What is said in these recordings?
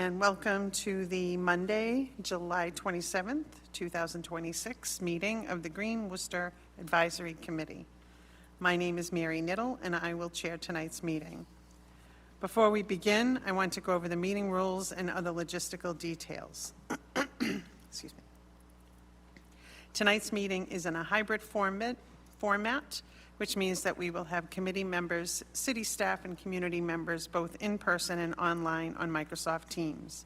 and welcome to the Monday, July 27th, 2026 meeting of the Green Worcester Advisory Committee. My name is Mary Niddle, and I will chair tonight's meeting. Before we begin, I want to go over the meeting rules and other logistical details. Excuse me. Tonight's meeting is in a hybrid format, which means that we will have committee members, city staff, and community members both in person and online on Microsoft Teams.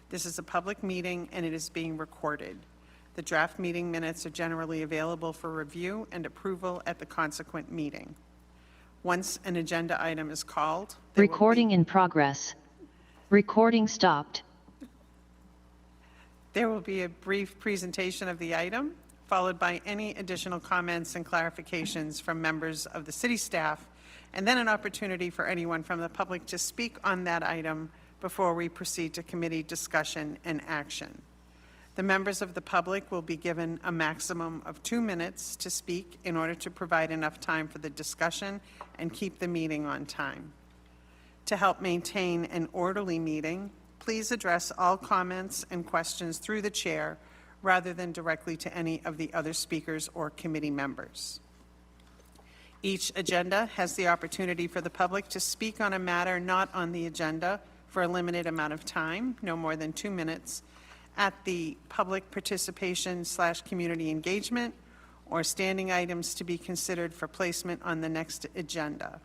This is a public meeting and it is being recorded. The draft meeting minutes are generally available for review and approval at the consequent meeting. Once an agenda item is called, recording in progress. Recording stopped. There will be a brief presentation of the item, followed by any additional comments and clarifications from members of the city staff, and then an opportunity for anyone from the public to speak on that item before we proceed to committee discussion and action. The members of the public will be given a maximum of 2 minutes to speak in order to provide enough time for the discussion and keep the meeting on time. To help maintain an orderly meeting, please address all comments and questions through the chair rather than directly to any of the other speakers or committee members. Each agenda has the opportunity for the public to speak on a matter not on the agenda for a limited amount of time, no more than 2 minutes, at the public participation / community engagement or standing items to be considered for placement on the next agenda.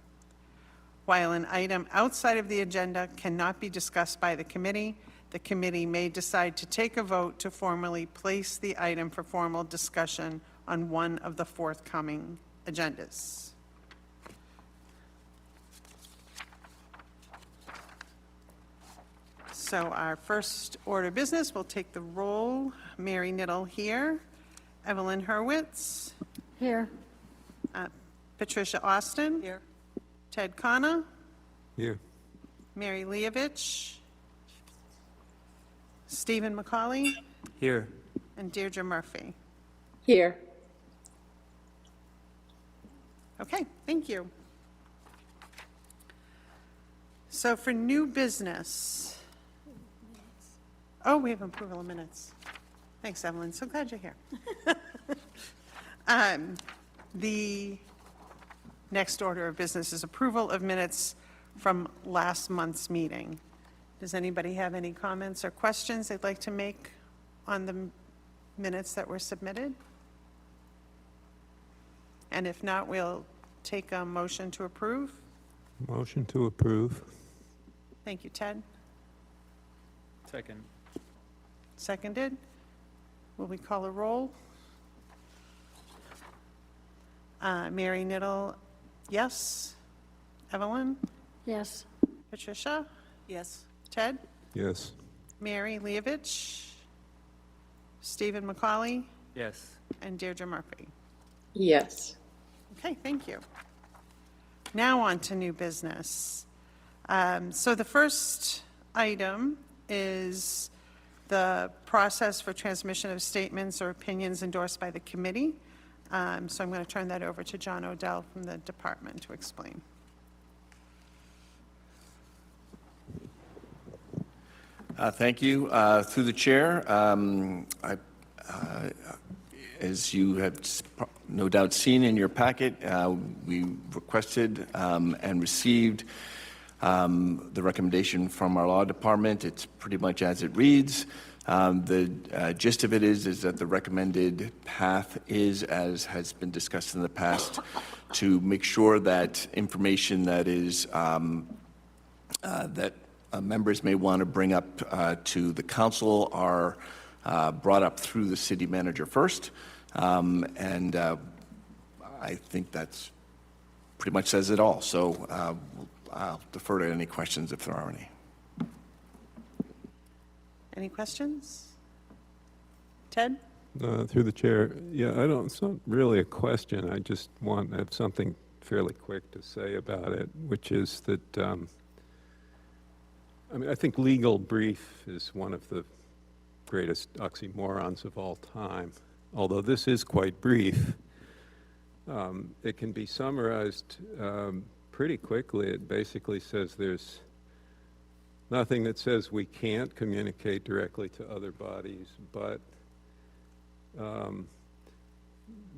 While an item outside of the agenda cannot be discussed by the committee may decide to take a vote to formally place the item for formal discussion on one of the forthcoming agendas. So our first order of business, we'll take the roll. Mary Niddle here. Evelyn Hurwitz. Here. Patricia Austin. Here. Ted Kana. Here. Mary Leovich. Stephen McCauley. Here. And Deirdre Murphy. Here. Okay, thank you. So for new business, we have approval of minutes. Thanks, Evelyn. So glad you're here. The next order of business is approval of minutes from last month's meeting. Does anybody have any comments or questions they'd like to make on the minutes that were submitted? And if not, we'll take a motion to approve. Motion to approve. Thank you, Ted. Second. Seconded. Will we call a roll? Mary Niddle, yes. Evelyn? Yes. Patricia? Yes. Ted? Yes. Mary Leovich? Stephen McCauley? Yes. And Deirdre Murphy? Yes. Okay, thank you. Now on to new business. So the first item is the process for transmission of statements or opinions endorsed by the committee. So I'm going to turn that over to John Odell from the department to explain. Thank you. Through the chair, as you have no doubt seen in your packet, we requested and received the recommendation from our law department. It's pretty much as it reads. The gist of it is that the recommended path is, as has been discussed in the past, to make sure that information that is that members may want to bring up to the council are brought up through the city manager first. And I think that's pretty much says it all. So I'll defer to any questions if there are any. Any questions? Ted? Through the chair, yeah, it's not really a question. I just want to have something fairly quick to say about it, which is that, I think legal brief is one of the greatest oxymorons of all time. Although this is quite brief, it can be summarized pretty quickly. It basically says there's nothing that says we can't communicate directly to other bodies, but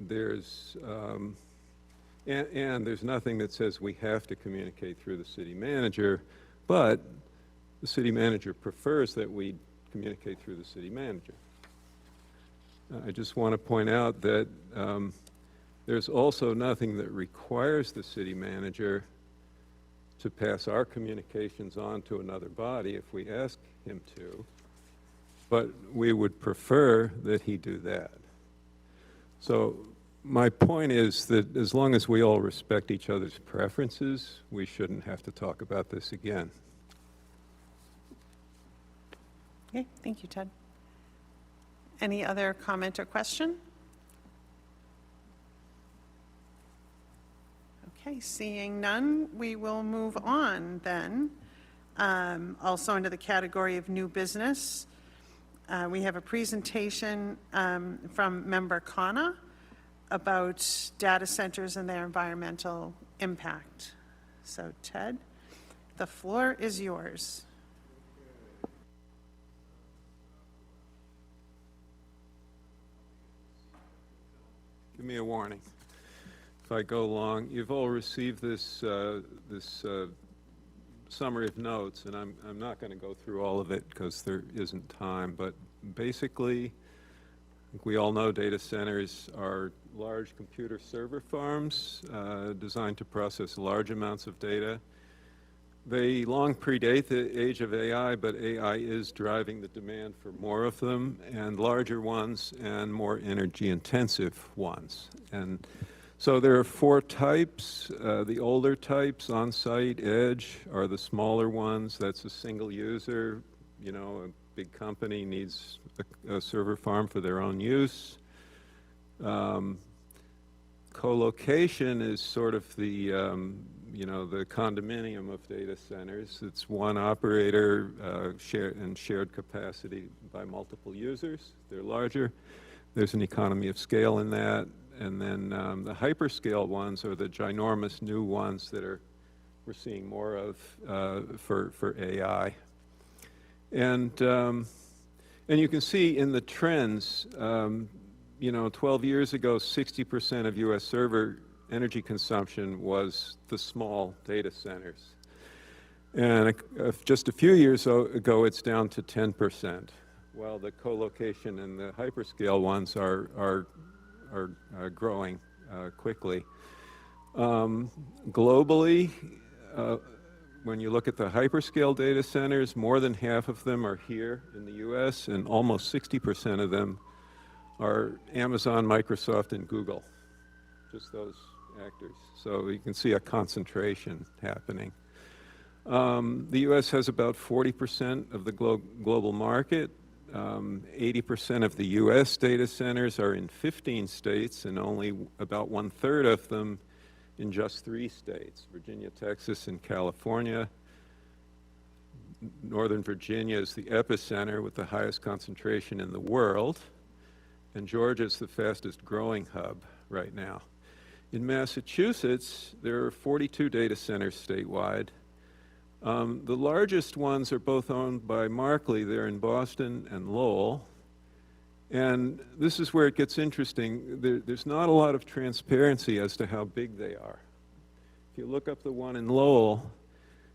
there's nothing that says we have to communicate through the city manager, but the city manager prefers that we communicate through the city manager. I just want to point out that there's also nothing that requires the city manager to pass our communications on to another body if we ask him to, but we would prefer that he do that. So my point is that as long as we all respect each other's preferences, we shouldn't have to talk about this again. Okay, thank you, Ted. Any other comment or question? Okay, seeing none, we will move on then. Also under the category of new business, we have a presentation from Member Khanna about data centers and their environmental impact. So Ted, the floor is yours. Give me a warning if I go long. You've all received this summary of notes, and I'm not going to go through all of it because there isn't time, but basically, I think we all know data centers are large computer server farms designed to process large amounts of data. They long predate the age of AI, but AI is driving the demand for more of them, and larger ones and more energy-intensive ones. And so there are 4 types. The older types, on-site, edge, are the smaller ones. That's a single user. You know, a big company needs a server farm for their own use. Co-location is sort of the the condominium of data centers. It's one operator shared capacity by multiple users. They're larger. There's an economy of scale in that. And then the hyperscale ones are the ginormous new ones that we're seeing more of for AI. And you can see in the trends, 12 years ago, 60% of U.S. server energy consumption was the small data centers. And just a few years ago, it's down to 10%, while the co-location and the hyperscale ones are growing quickly. Globally, when you look at the hyperscale data centers, more than half of them are here in the U.S., and almost 60% of them are Amazon, Microsoft, and Google, just those actors. So you can see a concentration happening. The U.S. has about 40% of the global market. 80% of the U.S. data centers are in 15 states, and only about 1/3 of them in just 3 states, Virginia, Texas, and California. Northern Virginia is the epicenter with the highest concentration in the world, and Georgia is the fastest growing hub right now. In Massachusetts, there are 42 data centers statewide. The largest ones are both owned by Markley. They're in Boston and Lowell. And this is where it gets interesting. There's not a lot of transparency as to how big they are. If you look up the one in Lowell,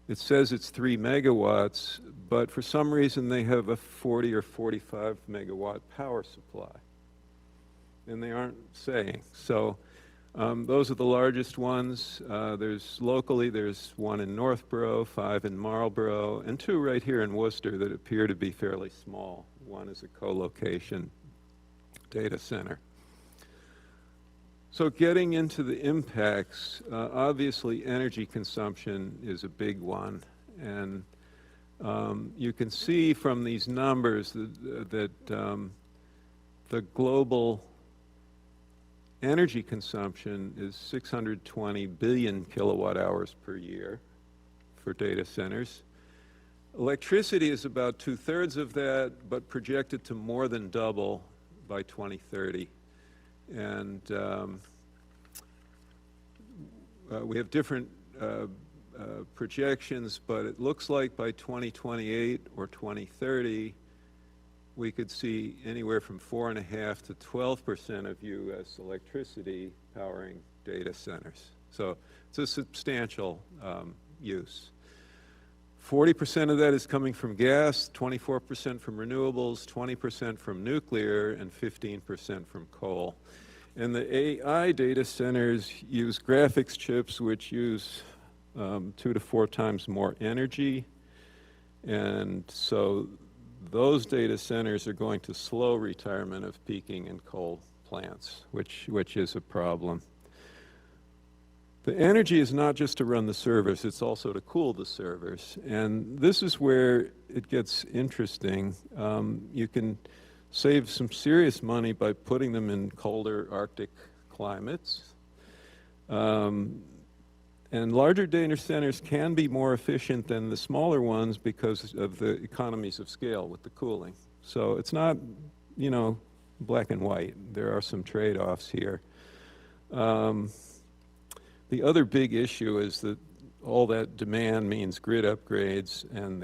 it says it's 3 megawatts, but for some reason they have a 40 or 45 megawatt power supply. And they aren't saying. So those are the largest ones. There's one in Northborough, 5 in Marlborough, and 2 right here in Worcester that appear to be fairly small. One is a co-location data center. So getting into the impacts, obviously energy consumption is a big one. And you can see from these numbers that the global energy consumption is 620 billion kilowatt hours per year for data centers. Electricity is about 2/3 of that, but projected to more than double by 2030. And we have different projections, but it looks like by 2028 or 2030, we could see anywhere from 4.5% to 12% of U.S. electricity powering data centers. So it's a substantial use. 40% of that is coming from gas, 24% from renewables, 20% from nuclear, and 15% from coal. And the AI data centers use graphics chips which use 2 to 4 times more energy. And so those data centers are going to slow retirement of peaking and coal plants, which is a problem. The energy is not just to run the servers, it's also to cool the servers. And this is where it gets interesting. You can save some serious money by putting them in colder Arctic climates. And larger data centers can be more efficient than the smaller ones because of the economies of scale with the cooling. So it's not, you know, black and white. There are some trade-offs here. The other big issue is that all that demand means grid upgrades, and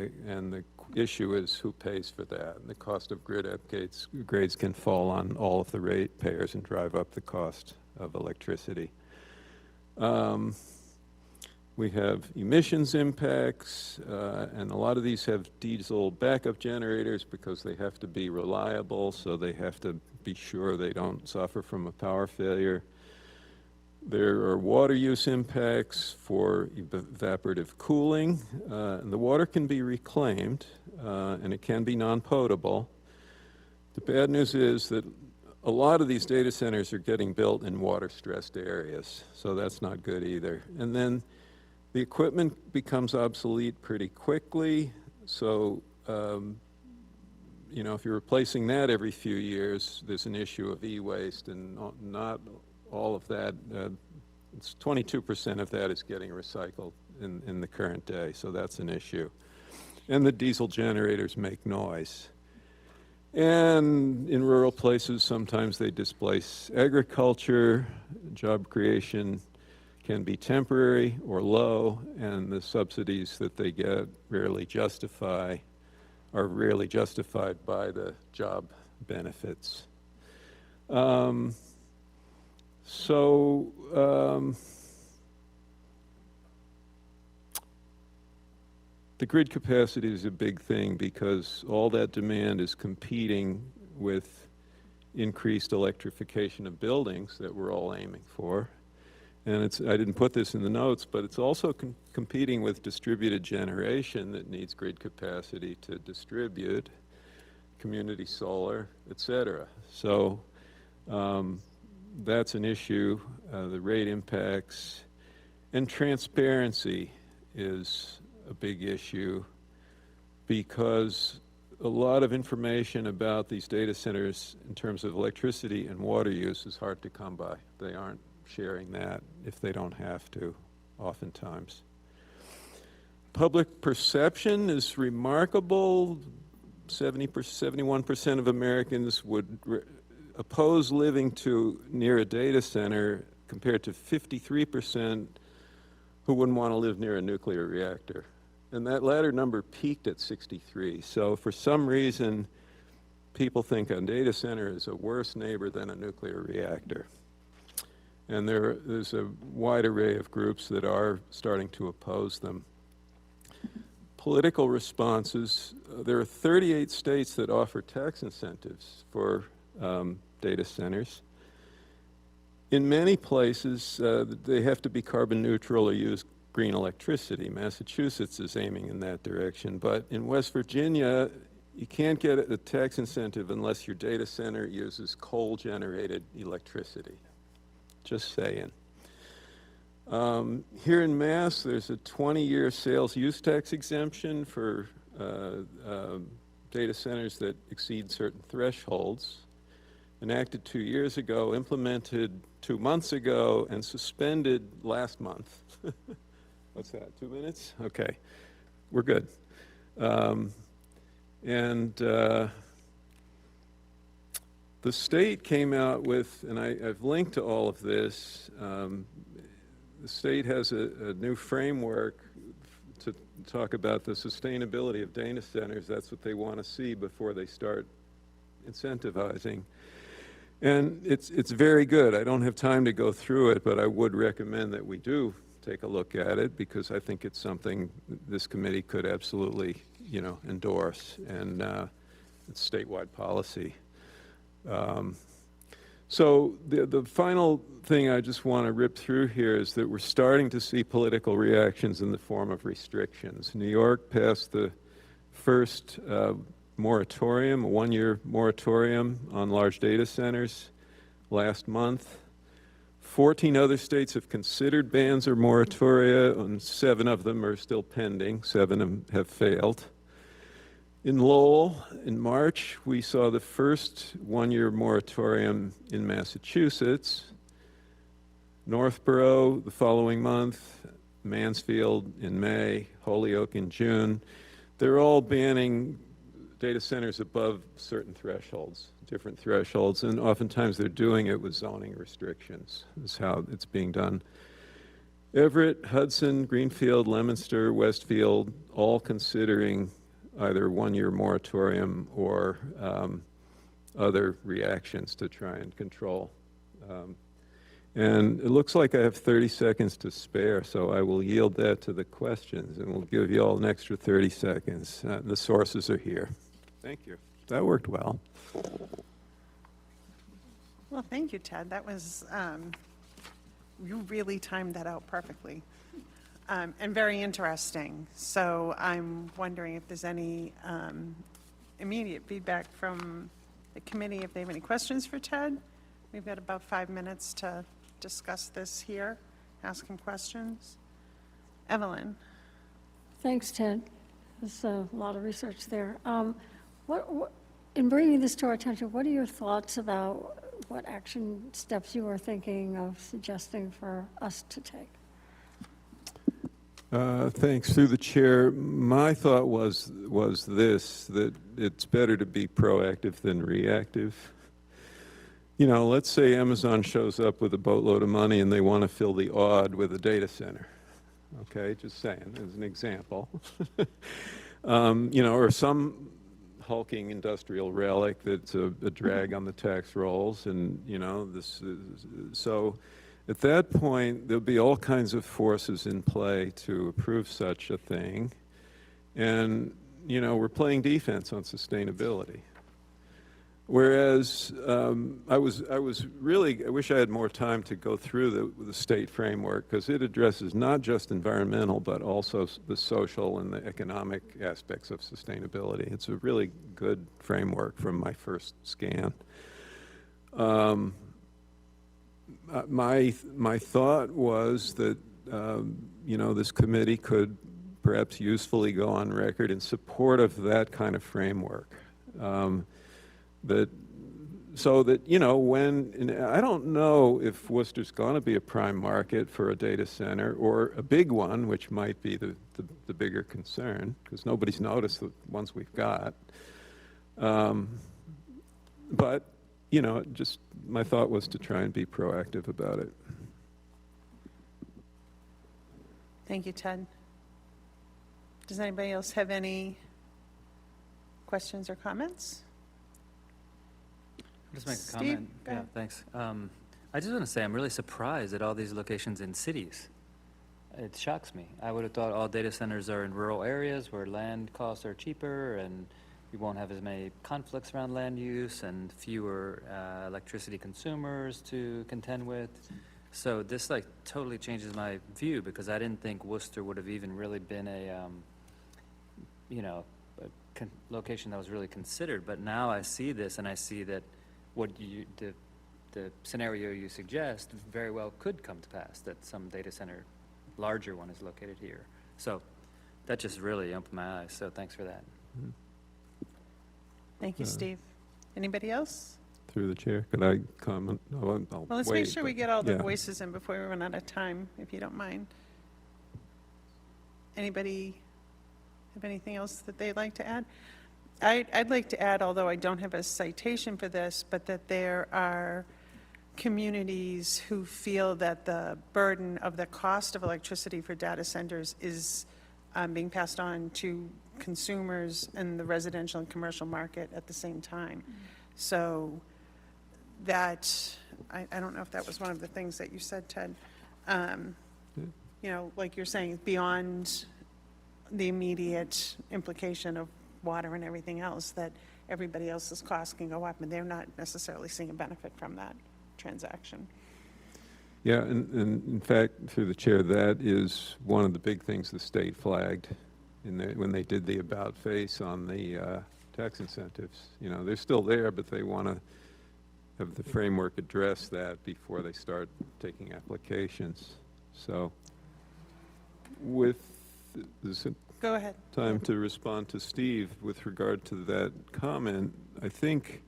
the issue is who pays for that. And the cost of grid upgrades can fall on all of the ratepayers and drive up the cost of electricity. We have emissions impacts, and a lot of these have diesel backup generators because they have to be reliable, so they have to be sure they don't suffer from a power failure. There are water use impacts for evaporative cooling, and the water can be reclaimed, and it can be non-potable. The bad news is that a lot of these data centers are getting built in water-stressed areas, so that's not good either. And then the equipment becomes obsolete pretty quickly, so you know, if you're replacing that every few years, there's an issue of e-waste, and not all of that, it's 22% of that is getting recycled in the current day, so that's an issue. And the diesel generators make noise. And in rural places, sometimes they displace agriculture. Job creation can be temporary or low, and the subsidies that they get are rarely justified by the job benefits. The grid capacity is a big thing because all that demand is competing with increased electrification of buildings that we're all aiming for. And I didn't put this in the notes, but it's also competing with distributed generation that needs grid capacity to distribute, community solar, et cetera. So that's an issue, the rate impacts, and transparency is a big issue because a lot of information about these data centers in terms of electricity and water use is hard to come by. They aren't sharing that if they don't have to, oftentimes. Public perception is remarkable. 71% of Americans would oppose living near a data center compared to 53% who wouldn't want to live near a nuclear reactor. And that latter number peaked at 63. So for some reason, people think a data center is a worse neighbor than a nuclear reactor. And there's a wide array of groups that are starting to oppose them. Political responses, there are 38 states that offer tax incentives for data centers. In many places, they have to be carbon neutral or use green electricity. Massachusetts is aiming in that direction, but in West Virginia, you can't get a tax incentive unless your data center uses coal-generated electricity. Just saying. Here in Mass, there's a 20-year sales use tax exemption for data centers that exceed certain thresholds, enacted 2 years ago, implemented 2 months ago, and suspended last month. What's that, 2 minutes? Okay, we're good. The state came out with, and I've linked to all of this, the state has a new framework to talk about the sustainability of data centers. That's what they want to see before they start incentivizing. And it's very good. I don't have time to go through it, but I would recommend that we do take a look at it, because I think it's something this committee could absolutely, endorse, and it's statewide policy. So the final thing I just want to rip through here is that we're starting to see political reactions in the form of restrictions. New York passed the first moratorium, a one-year moratorium on large data centers last month. 14 other states have considered bans or moratoria, and 7 of them are still pending. 7 of them have failed. In Lowell, in March, we saw the first one-year moratorium in Massachusetts. Northborough the following month, Mansfield in May, Holyoke in June. They're all banning data centers above certain thresholds, different thresholds, and oftentimes they're doing it with zoning restrictions, is how it's being done. Everett, Hudson, Greenfield, Leominster, Westfield, all considering either one-year moratorium or other reactions to try and control. And it looks like I have 30 seconds to spare, so I will yield that to the questions, and we'll give you all an extra 30 seconds. The sources are here. Thank you. That worked well. Well, thank you, Ted. That was, you really timed that out perfectly. And very interesting. So I'm wondering if there's any immediate feedback from the committee, if they have any questions for Ted. We've got about 5 minutes to discuss this here, ask him questions. Evelyn? Thanks, Ted. There's a lot of research there. In bringing this to our attention, what are your thoughts about what action steps you are thinking of suggesting for us to take? Thanks. Through the chair, my thought was this, that it's better to be proactive than reactive. Let's say Amazon shows up with a boatload of money and they want to fill the odd with a data center. Okay, just saying, as an example. Or some hulking industrial relic that's a drag on the tax rolls, and, so at that point, there'll be all kinds of forces in play to approve such a thing. And, we're playing defense on sustainability. Whereas I wish I had more time to go through the state framework, because it addresses not just environmental, but also the social and the economic aspects of sustainability. It's a really good framework from my first scan. My thought was that, this committee could perhaps usefully go on record in support of that kind of framework. I don't know if Worcester's going to be a prime market for a data center, or a big one, which might be the bigger concern, because nobody's noticed the ones we've got. But, just my thought was to try and be proactive about it. Thank you, Ted. Does anybody else have any questions or comments? Just make a Steve, comment. go Yeah, ahead. thanks. I just want to say I'm really surprised at all these locations in cities. It shocks me. I would have thought all data centers are in rural areas where land costs are cheaper, and you won't have as many conflicts around land use and fewer electricity consumers to contend with. So this totally changes my view, because I didn't think Worcester would have even really been a location that was really considered. But now I see this, and I see that the scenario you suggest very well could come to pass, that some data center, larger one, is located here. So that just really opened my eyes. So thanks for that. Thank you, Steve. Anybody else? Through the chair, could I comment? I'll Well, let's make wait, sure we but- get all the yeah. voices in before we run out of time, if you don't mind. Anybody have anything else that they'd like to add? I'd like to add, although I don't have a citation for this, but that there are communities who feel that the burden of the cost of electricity for data centers is being passed on to consumers in the residential and commercial market at the same time. So that, I don't know if that was one of the things that you said, Ted. You know, like you're saying, beyond the immediate implication of water and everything else, that everybody else's costs can go up, and they're not necessarily seeing a benefit from that transaction. Yeah, and in fact, through the chair, that is one of the big things the state flagged when they did the about face on the tax incentives. You know, they're still there, but they want to have the framework address that before they start taking applications. So with this Go ahead. time to respond to Steve with regard to that comment, I think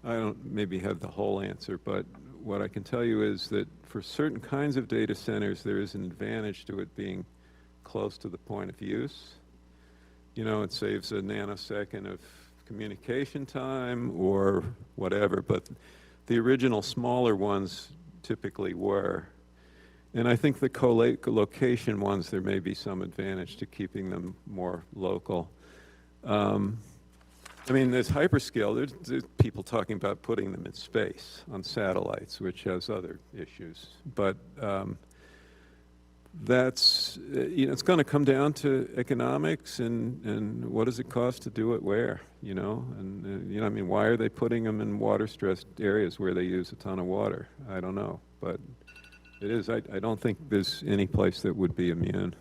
I don't maybe have the whole answer, but what I can tell you is that for certain kinds of data centers, there is an advantage to it being close to the point of use. You know, it saves a nanosecond of communication time or whatever, but the original smaller ones typically were. And I think the co-location ones, there may be some advantage to keeping them more local. I mean, there's hyperscale, there's people talking about putting them in space on satellites, which has other issues. But that's, you know, it's going to come down to economics and what does it cost to do it where, you know? And, you know, I mean, why are they putting them in water-stressed areas where they use a ton of water? I don't know, but it is. I don't think there's any place that would be immune.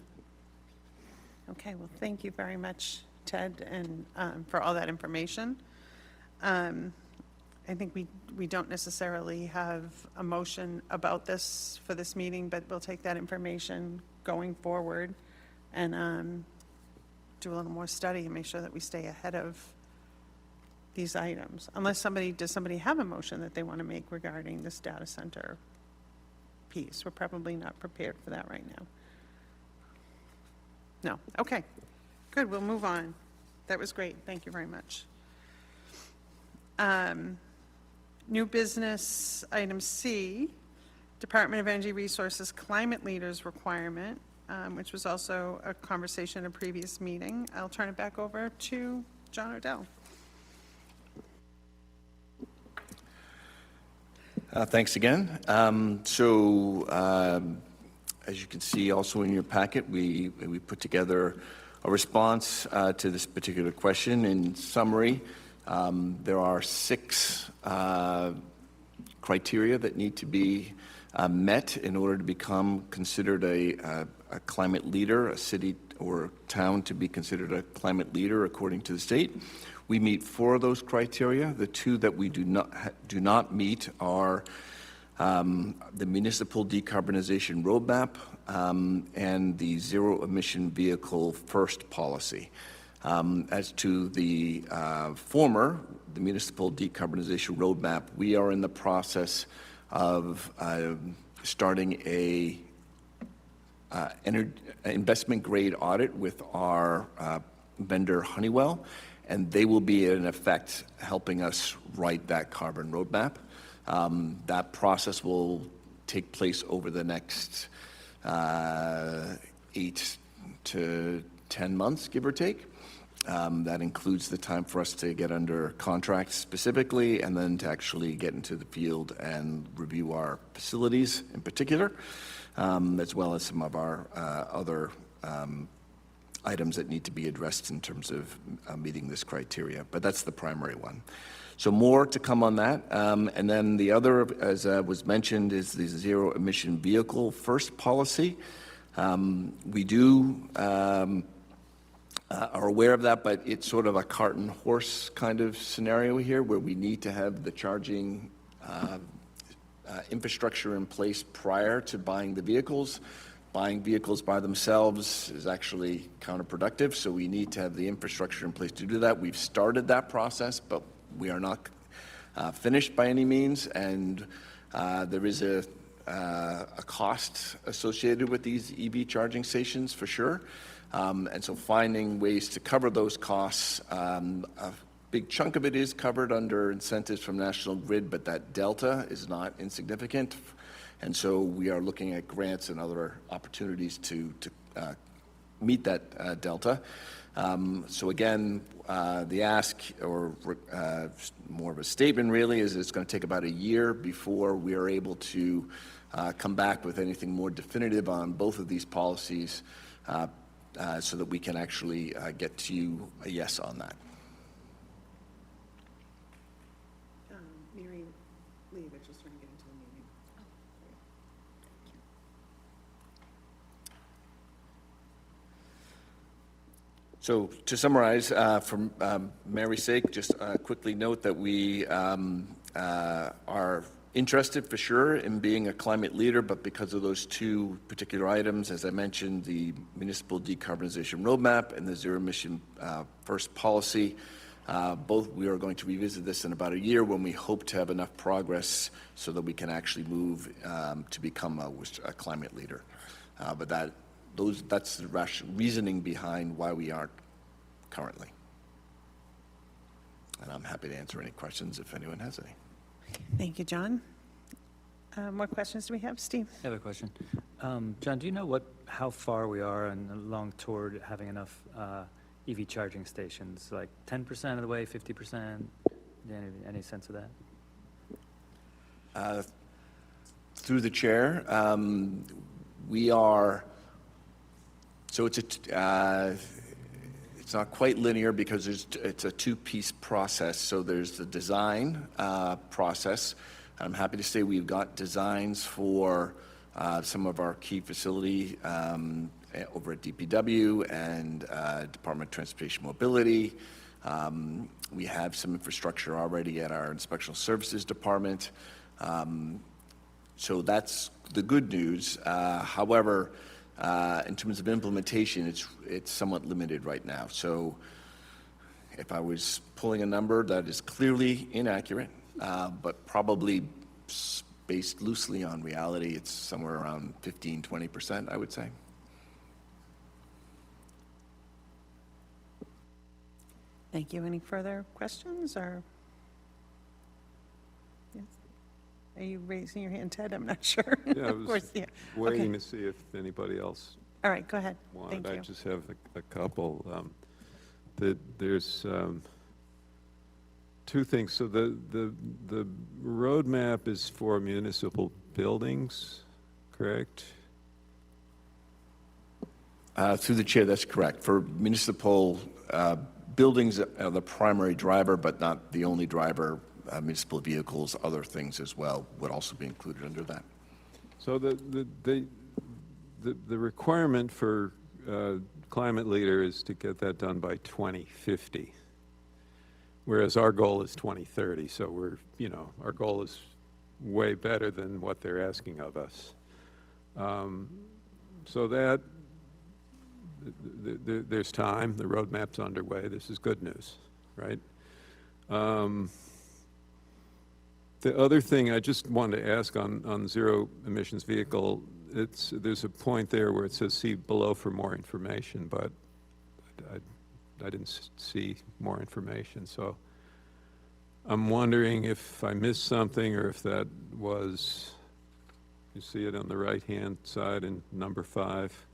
Okay, well, thank you very much, Ted, and for all that information. I think we don't necessarily have a motion about this for this meeting, but we'll take that information going forward and do a little more study and make sure that we stay ahead of these items. Unless does somebody have a motion that they want to make regarding this data center piece? We're probably not prepared for that right now. No, okay, good, we'll move on. That was great, thank you very much. New business, item C, Department of Energy Resources Climate Leaders Requirement, which was also a conversation in a previous meeting. I'll turn it back over to John Odell. Thanks again. As you can see also in your packet, we put together a response to this particular question. In summary, there are 6 criteria that need to be met in order to become considered a climate leader, a city or town to be considered a climate leader according to the state. We meet 4 of those criteria. The 2 that we do not meet are the municipal decarbonization roadmap and the zero emission vehicle first policy. As to the former, the municipal decarbonization roadmap, we are in the process of starting a investment grade audit with our vendor Honeywell, and they will be in effect helping us write that carbon roadmap. That process will take place over the next 8 to 10 months, give or take. That includes the time for us to get under contract specifically and then to actually get into the field and review our facilities in particular, as well as some of our other items that need to be addressed in terms of meeting this criteria. But that's the primary one. So more to come on that. And then the other, as was mentioned, is the zero emission vehicle first policy. We do are aware of that, but it's sort of a cart and horse kind of scenario here where we need to have the charging infrastructure in place prior to buying the vehicles. Buying vehicles by themselves is actually counterproductive, so we need to have the infrastructure in place to do that. We've started that process, but we are not finished by any means, and there is a cost associated with these EV charging stations for sure. And so finding ways to cover those costs big chunk of it is covered under incentives from National Grid, but that delta is not insignificant. And so we are looking at grants and other opportunities to meet that delta. So again, the ask, or more of a statement really, is it's going to take about a year before we are able to come back with anything more definitive on both of these policies, so that we can actually get to you a yes on that. Mary Lee, but just trying to get into the meeting. So to summarize, for Mary's sake, just quickly note that we are interested for sure in being a climate leader, but because of those two particular items, as I mentioned, the municipal decarbonization roadmap and the zero emission first policy, both we are going to revisit this in about a year when we hope to have enough progress so that we can actually move to become a climate leader. But that's the reasoning behind why we aren't currently. And I'm happy to answer any questions if anyone has any. Thank you, John. What questions do we have? Steve? I have a question. John, do you know how far we are along toward having enough EV charging stations? Like 10% of the way, 50%? Any sense of that? Through the chair, we are, so it's not quite linear because it's a two-piece process. So there's the design process. I'm happy to say we've got designs for some of our key facility over at DPW and Department of Transportation Mobility. We have some infrastructure already at our Inspectional Services Department. So that's the good news. However, in terms of implementation, it's somewhat limited right now. So if I was pulling a number that is clearly inaccurate, but probably based loosely on reality, it's somewhere around 15-20%, I would say. Thank you. Any further questions or? Yes. Are you raising your hand, Ted? I'm not sure. Yeah, I Of course, was yeah. waiting Okay. to see if anybody else All right, go ahead. wanted. Thank I you. just have a couple. There's two things. So the roadmap is for municipal buildings, correct? Through the chair, that's correct. For municipal buildings are the primary driver, but not the only driver. Municipal vehicles, other things as well would also be included under that. So the requirement for climate leader is to get that done by 2050, whereas our goal is 2030. So our goal is way better than what they're asking of us. So that there's time. The roadmap's underway. This is good news, right? The other thing I just wanted to ask on zero emissions vehicle, there's a point there where it says see below for more information, but I didn't see more information. So I'm wondering if I missed something or if that was, you see it on the right-hand side in number 5.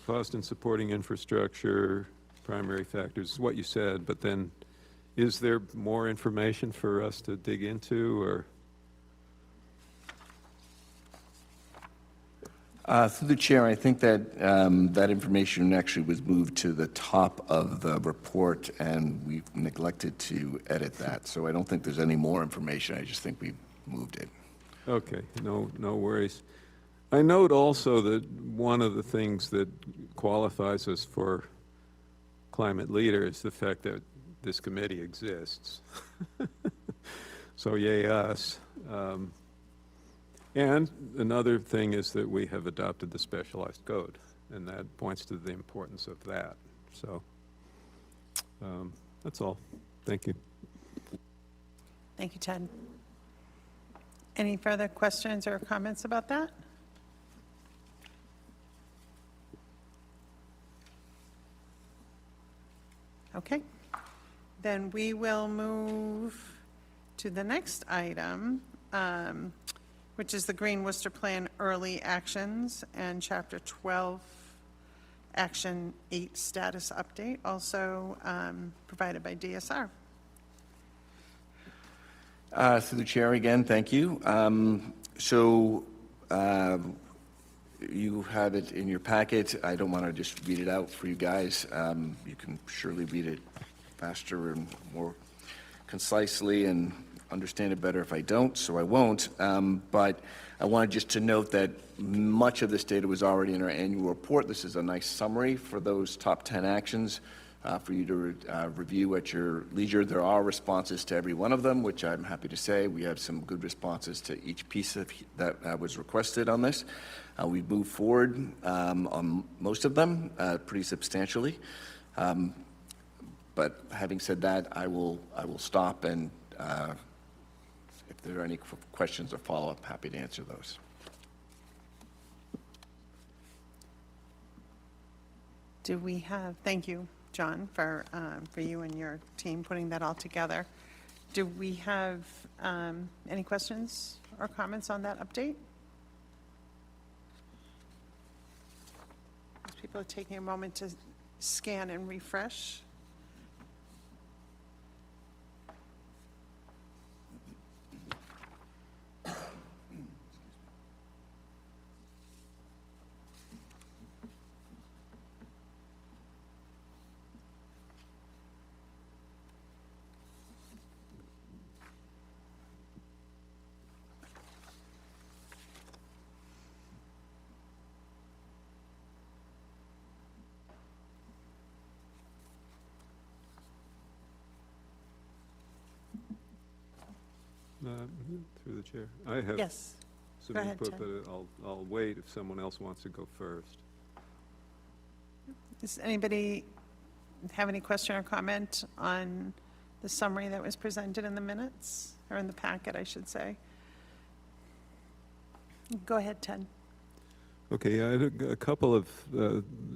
Cost in supporting infrastructure, primary factors, what you said, but then is there more information for us to dig into, or? Through the chair, I think that that information actually was moved to the top of the report, and we've neglected to edit that. So I don't think there's any more information. I just think we moved it. Okay, no worries. I note also that one of the things that qualifies us for climate leader is the fact that this committee exists. So yay us. And another thing is that we have adopted the specialized code, and that points to the importance of that. So that's all. Thank you. Thank you, Ted. Any further questions or comments about that? Okay. Then we will move to the next item, which is the Green Worcester Plan Early Actions and Chapter 12, Action 8 Status Update, also provided by DSR. Through the chair again, thank you. You have it in your packet. I don't want to just read it out for you guys. You can surely read it faster and more concisely and understand it better if I don't, so I won't. But I wanted just to note that much of this data was already in our annual report. This is a nice summary for those top 10 actions for you to review at your leisure. There are responses to every one of them, which I'm happy to say. We have some good responses to each piece that was requested on this. We've moved forward on most of them pretty substantially. But having said that, I will stop, and if there are any questions or follow-up, happy to answer those. Do we have, thank you, John, for you and your team putting that all together. Do we have any questions or comments on that update? As people are taking a moment to scan and refresh. Through the chair. I have Yes. some Go ahead, input, Ted. but I'll wait if someone else wants to go first. Does anybody have any question or comment on the summary that was presented in the minutes, or in the packet, I should say? Go ahead, Ted. Okay, I had a couple of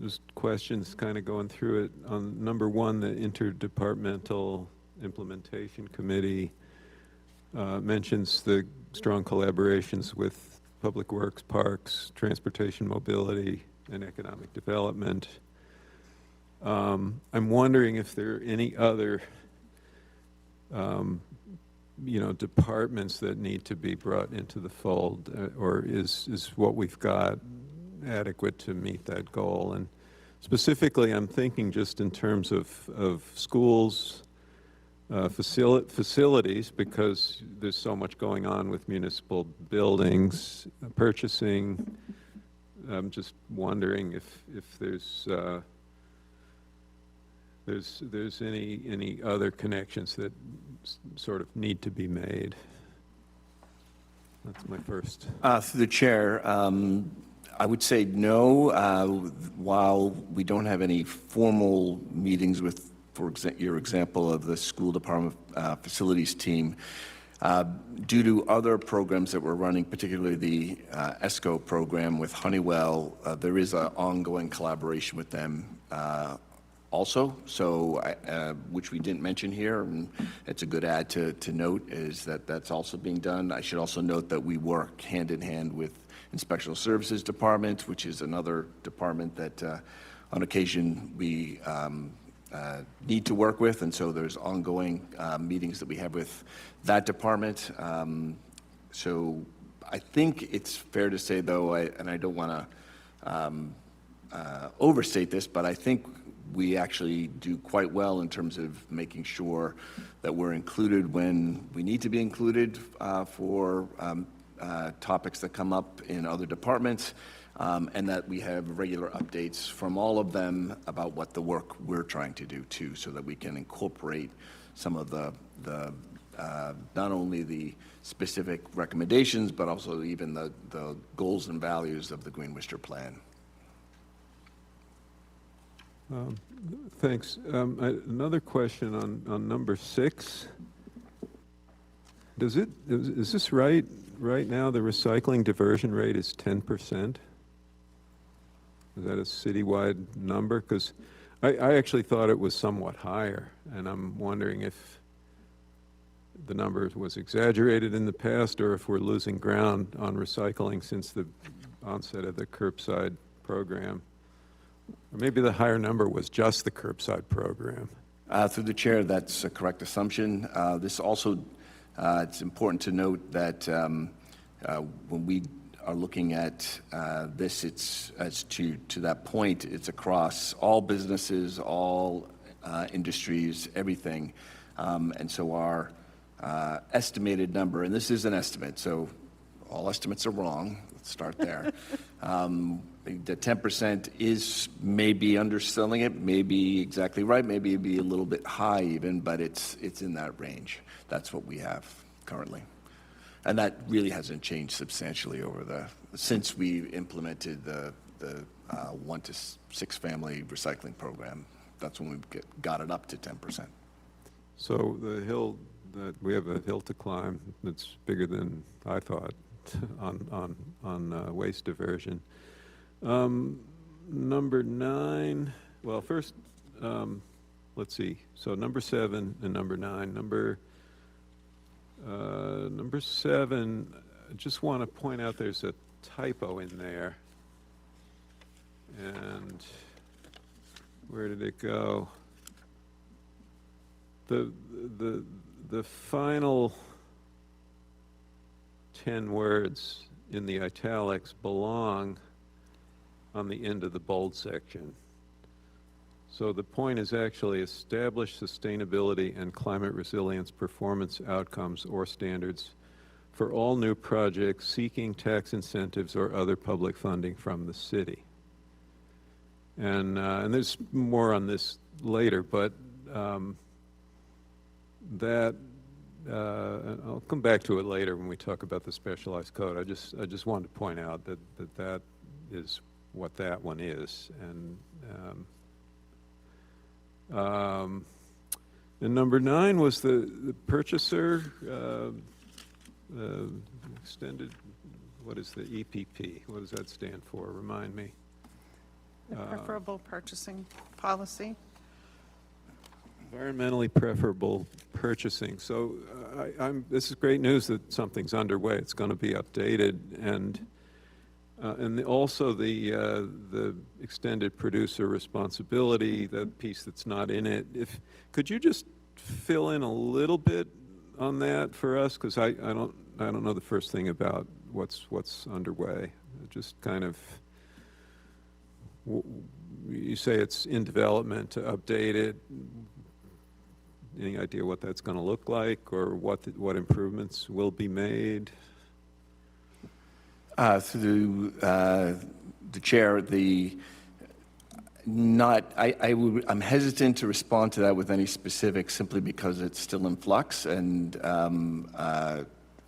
just questions kind of going through it. On number one, the Interdepartmental Implementation Committee mentions the strong collaborations with Public Works, Parks, Transportation, Mobility, and Economic Development. I'm wondering if there are any other departments that need to be brought into the fold, or is what we've got adequate to meet that goal? And specifically, I'm thinking just in terms of schools, facilities, because there's so much going on with municipal buildings, purchasing. I'm just wondering if there's any other connections that sort of need to be made. That's my first. Through the chair, I would say no. While we don't have any formal meetings with, for your example of the school department facilities team, due to other programs that we're running, particularly the ESCO program with Honeywell, there is an ongoing collaboration with them also, so which we didn't mention here, and it's a good add to note, is that that's also being done. I should also note that we work hand in hand with Inspectional Services Department, which is another department that on occasion we need to work with, and so there's ongoing meetings that we have with that department. So I think it's fair to say, though, and I don't want to overstate this, but I think we actually do quite well in terms of making sure that we're included when we need to be included for topics that come up in other departments, and that we have regular updates from all of them about what the work we're trying to do too, so that we can incorporate some of the not only the specific recommendations, but also even the goals and values of the Green Worcester Plan. Thanks. Another question on number 6. Is this right? Right now, the recycling diversion rate is 10%. Is that a citywide number? Because I actually thought it was somewhat higher, and I'm wondering if the number was exaggerated in the past or if we're losing ground on recycling since the onset of the curbside program. Or maybe the higher number was just the curbside program. Through the chair, that's a correct assumption. This also, it's important to note that when we are looking at this, it's as to that point, it's across all businesses, all industries, everything. And so our estimated number, and this is an estimate, so all estimates are wrong. Let's start there. The 10% is maybe underselling it, maybe exactly right, maybe it'd be a little bit high even, but it's in that range. That's what we have currently. And that really hasn't changed substantially since we implemented the 1 to 6 family recycling program. That's when we got it up to 10%. So we have a hill to climb that's bigger than I thought on waste diversion. Number 9, well, first, let's see. So number 7 and number 9. Number 7, I just want to point out there's a typo in there. And where did it go? The final 10 words in the italics belong on the end of the bold section. So the point is actually establish sustainability and climate resilience performance outcomes or standards for all new projects seeking tax incentives or other public funding from the city. And there's more on this later, but I'll come back to it later when we talk about the specialized code. I just wanted to point out that is what that one is. And number 9 was the purchaser extended, what is the EPP? What does that stand for? Remind me. The preferable purchasing policy. Environmentally preferable purchasing. So this is great news that something's underway. It's going to be updated, and also the extended producer responsibility, that piece that's not in it. Could you just fill in a little bit on that for us? Because I don't know the first thing about what's underway. Just kind of. You say it's in development to update it. Any idea what that's going to look like, or what improvements will be made? Through the chair, I'm hesitant to respond to that with any specifics simply because it's still in flux, and I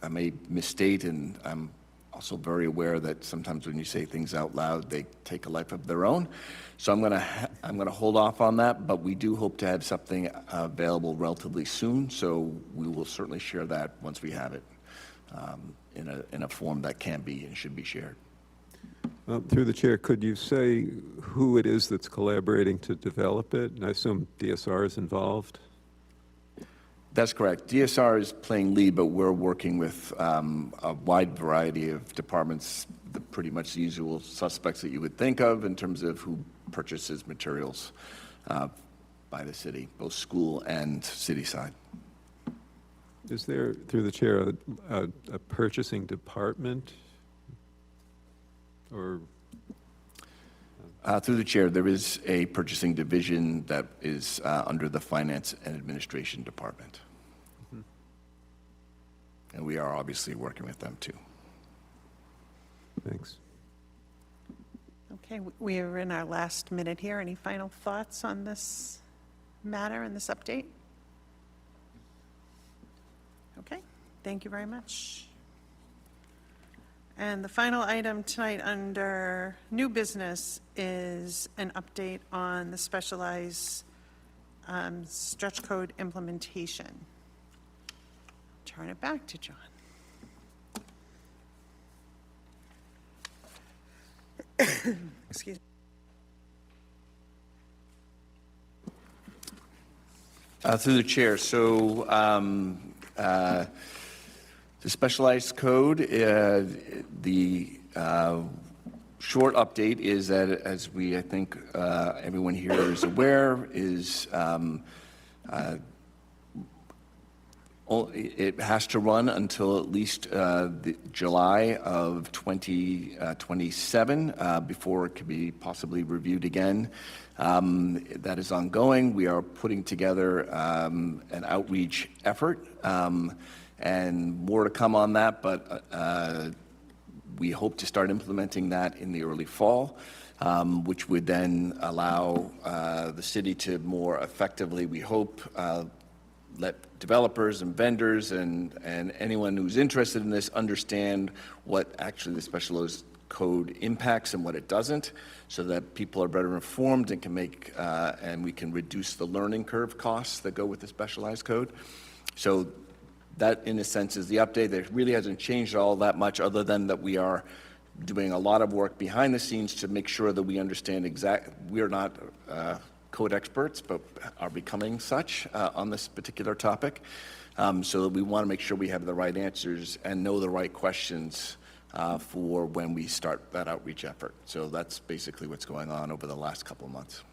may misstate, and I'm also very aware that sometimes when you say things out loud, they take a life of their own. So I'm gonna hold off on that, but we do hope to have something available relatively soon. So we will certainly share that once we have it in a form that can be and should be shared. Through the chair, could you say who it is that's collaborating to develop it? And I assume DSR is involved. That's correct. DSR is playing lead, but we're working with a wide variety of departments, pretty much the usual suspects that you would think of in terms of who purchases materials by the city, both school and city side. Is there, through the chair, a purchasing department? Or through the chair, there is a purchasing division that is under the Finance and Administration Department. Mm-hmm. And we are obviously working with them too. Thanks. Okay, we are in our last minute here. Any final thoughts on this matter and this update? Okay, thank you very much. And the final item tonight under new business is an update on the specialized stretch code implementation. Turn it back to John. Excuse me. Through the chair, so the specialized code, the short update is that, as I think everyone here is aware, is it has to run until at least July of 2027 before it can be possibly reviewed again. That is ongoing. We are putting together an outreach effort, and more to come on that, but we hope to start implementing that in the early fall, which would then allow the city to more effectively, we hope, let developers and vendors and anyone who's interested in this understand what actually the specialized code impacts and what it doesn't, so that people are better informed and can make, and we can reduce the learning curve costs that go with the specialized code. So that, in a sense, is the update. There really hasn't changed all that much, other than that we are doing a lot of work behind the scenes to make sure that we understand we're not code experts, but are becoming such on this particular topic. So that we want to make sure we have the right answers and know the right questions for when we start that outreach effort. So that's basically what's going on over the last couple of months.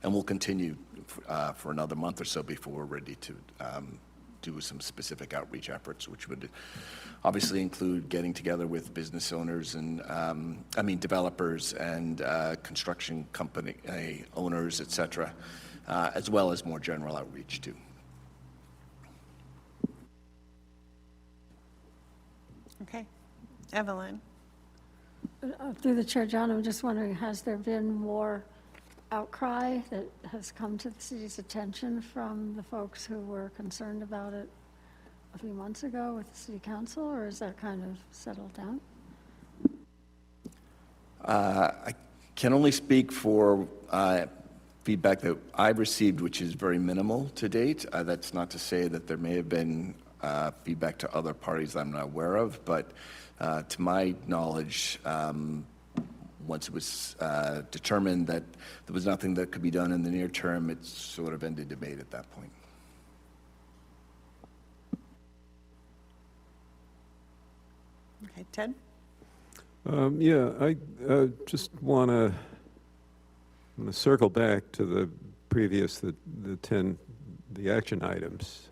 And we'll continue for another month or so before we're ready to do some specific outreach efforts, which would obviously include getting together with business owners and, developers and construction company owners, et cetera, as well as more general outreach too. Okay. Evelyn? Through the chair, John, I'm just wondering, has there been more outcry that has come to the city's attention from the folks who were concerned about it a few months ago with the city council, or is that kind of settled down? I can only speak for feedback that I've received, which is very minimal to date. That's not to say that there may have been feedback to other parties I'm not aware of, but to my knowledge, once it was determined that there was nothing that could be done in the near term, it sort of ended debate at that point. Okay, Ted? Yeah, I just want to circle back to the previous, the action items.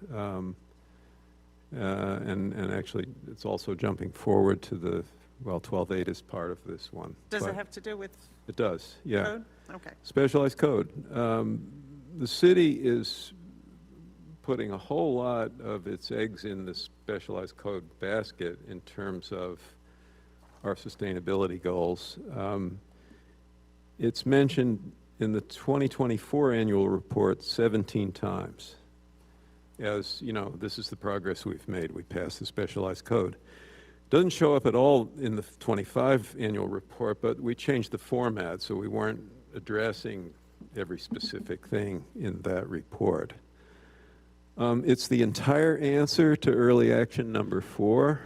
And actually, it's also jumping forward to the, 12.8 is part of this one. Does but it have to do with It does, yeah. code? Okay. Specialized code. The city is putting a whole lot of its eggs in the specialized code basket in terms of our sustainability goals. It's mentioned in the 2024 annual report 17 times. As you know, this is the progress we've made. We passed the specialized code. Doesn't show up at all in the 25 annual report, but we changed the format, so we weren't addressing every specific thing in that report. It's the entire answer to early action number 4,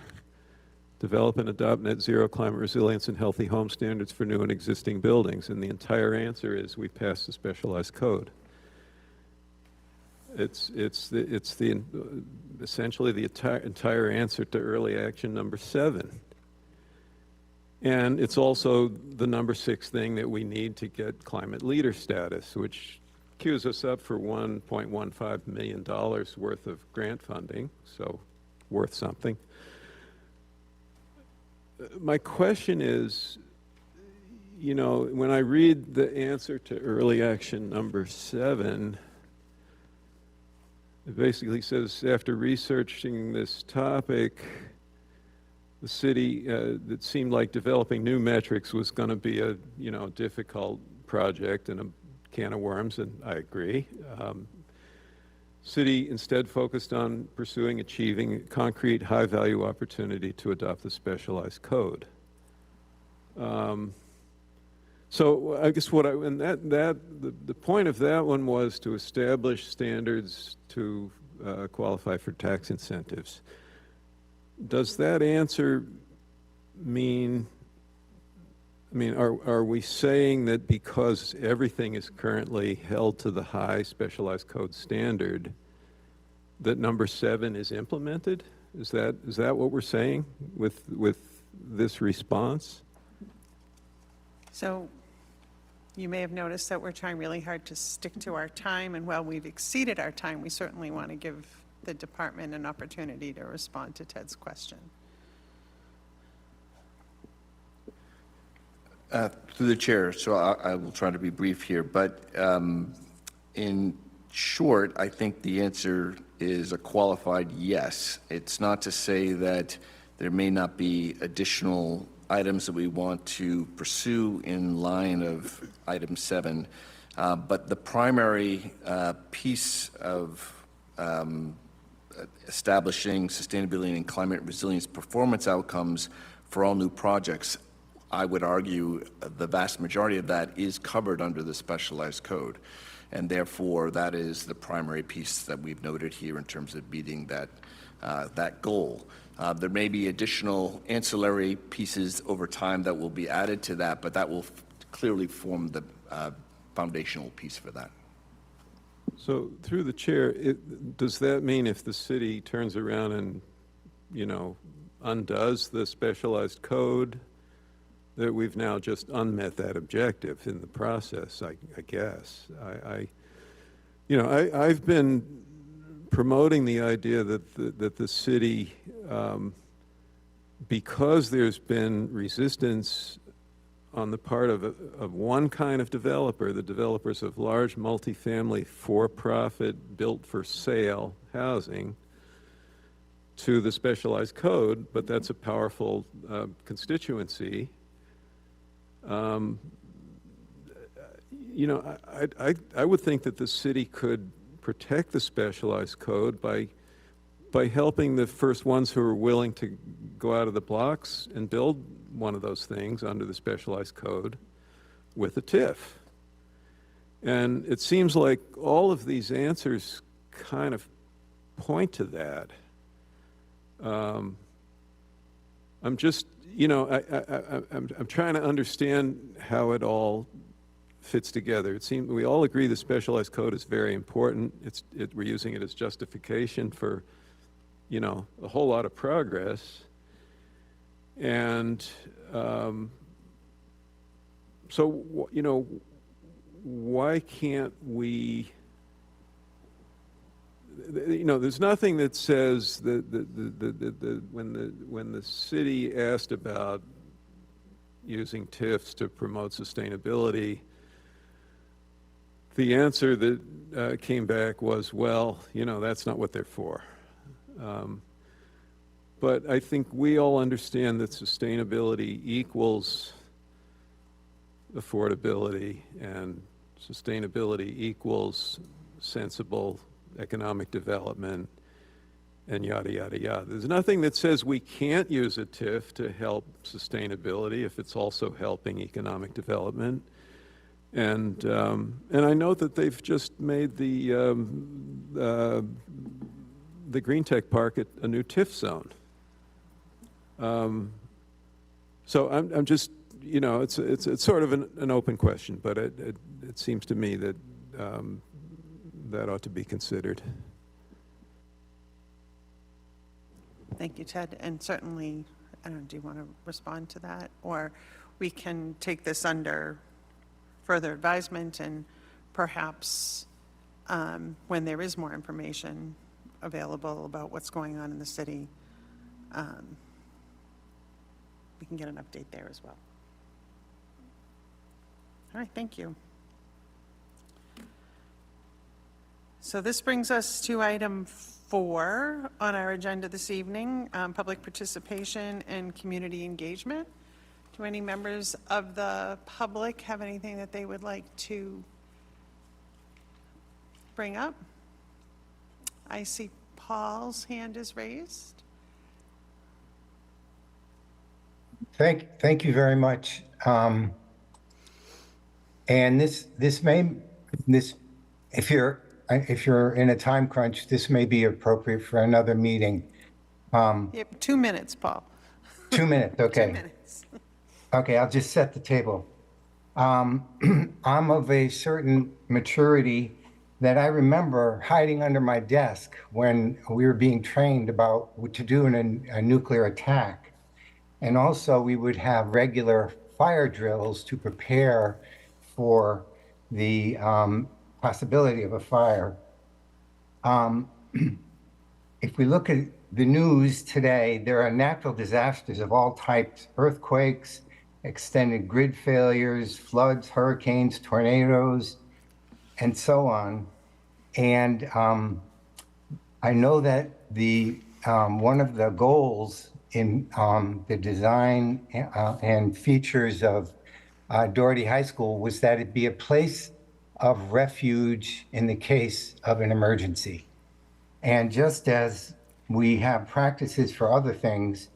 develop and adopt net zero climate resilience and healthy home standards for new and existing buildings. And the entire answer is we passed the specialized code. It's essentially the entire answer to early action number 7. And it's also the number 6 thing that we need to get climate leader status, which queues us up for $1.15 million worth of grant funding, so worth something. My question is, you know, when I read the answer to early action number 7, it basically says, after researching this topic, the city, it seemed like developing new metrics was going to be a, difficult project and a can of worms, and I agree. City instead focused on achieving a concrete high-value opportunity to adopt the specialized code. So I guess the point of that one was to establish standards to qualify for tax incentives. Does that answer mean, are we saying that because everything is currently held to the high specialized code standard, that number 7 is implemented? Is that what we're saying with this response? So you may have noticed that we're trying really hard to stick to our time, and while we've exceeded our time, we certainly want to give the department an opportunity to respond to Ted's question. Through the chair, so I will try to be brief here, but in short, I think the answer is a qualified yes. It's not to say that there may not be additional items that we want to pursue in line of item 7, but the primary piece of establishing sustainability and climate resilience performance outcomes for all new projects, I would argue the vast majority of that is covered under the specialized code. And therefore, that is the primary piece that we've noted here in terms of meeting that goal. There may be additional ancillary pieces over time that will be added to that, but that will clearly form the foundational piece for that. So through the chair, does that mean if the city turns around and, undoes the specialized code, that we've now just unmet that objective in the process, I guess? I've been promoting the idea that the city, because there's been resistance on the part of one kind of developer, the developers of large multifamily for-profit, built-for-sale housing, to the specialized code, but that's a powerful constituency. I would think that the city could protect the specialized code by helping the first ones who are willing to go out of the blocks and build one of those things under the specialized code with a TIF. And it seems like all of these answers kind of point to that. I'm just, I'm trying to understand how it all fits together. It seems we all agree the specialized code is very important. We're using it as justification for, a whole lot of progress. And so, why can't we? There's nothing that says that when the city asked about using TIFs to promote sustainability, the answer that came back was, well, that's not what they're for. But I think we all understand that sustainability equals affordability, and sustainability equals sensible economic development, and yada, yada, yada. There's nothing that says we can't use a TIF to help sustainability if it's also helping economic development. And I know that they've just made the Green Tech Park a new TIF zone. So I'm just, it's sort of an open question, but it seems to me that that ought to be considered. Thank you, Ted. And certainly, I don't know, do you want to respond to that? Or we can take this under further advisement, and perhaps when there is more information available about what's going on in the city, we can get an update there as well. All right, thank you. So this brings us to item 4 on our agenda this evening, public participation and community engagement. Do any members of the public have anything that they would like to bring up? I see Paul's hand is raised. Thank you very much. And if you're in a time crunch, this may be appropriate for another meeting. You have 2 minutes, Paul. 2 minutes, okay. 2 minutes. Okay, I'll just set the table. I'm of a certain maturity that I remember hiding under my desk when we were being trained about what to do in a nuclear attack. And also we would have regular fire drills to prepare for the possibility of a fire. If we look at the news today, there are natural disasters of all types: earthquakes, extended grid failures, floods, hurricanes, tornadoes, and so on. And I know that one of the goals in the design and features of Doherty High School was that it be a place of refuge in the case of an emergency. And just as we have practices for other things,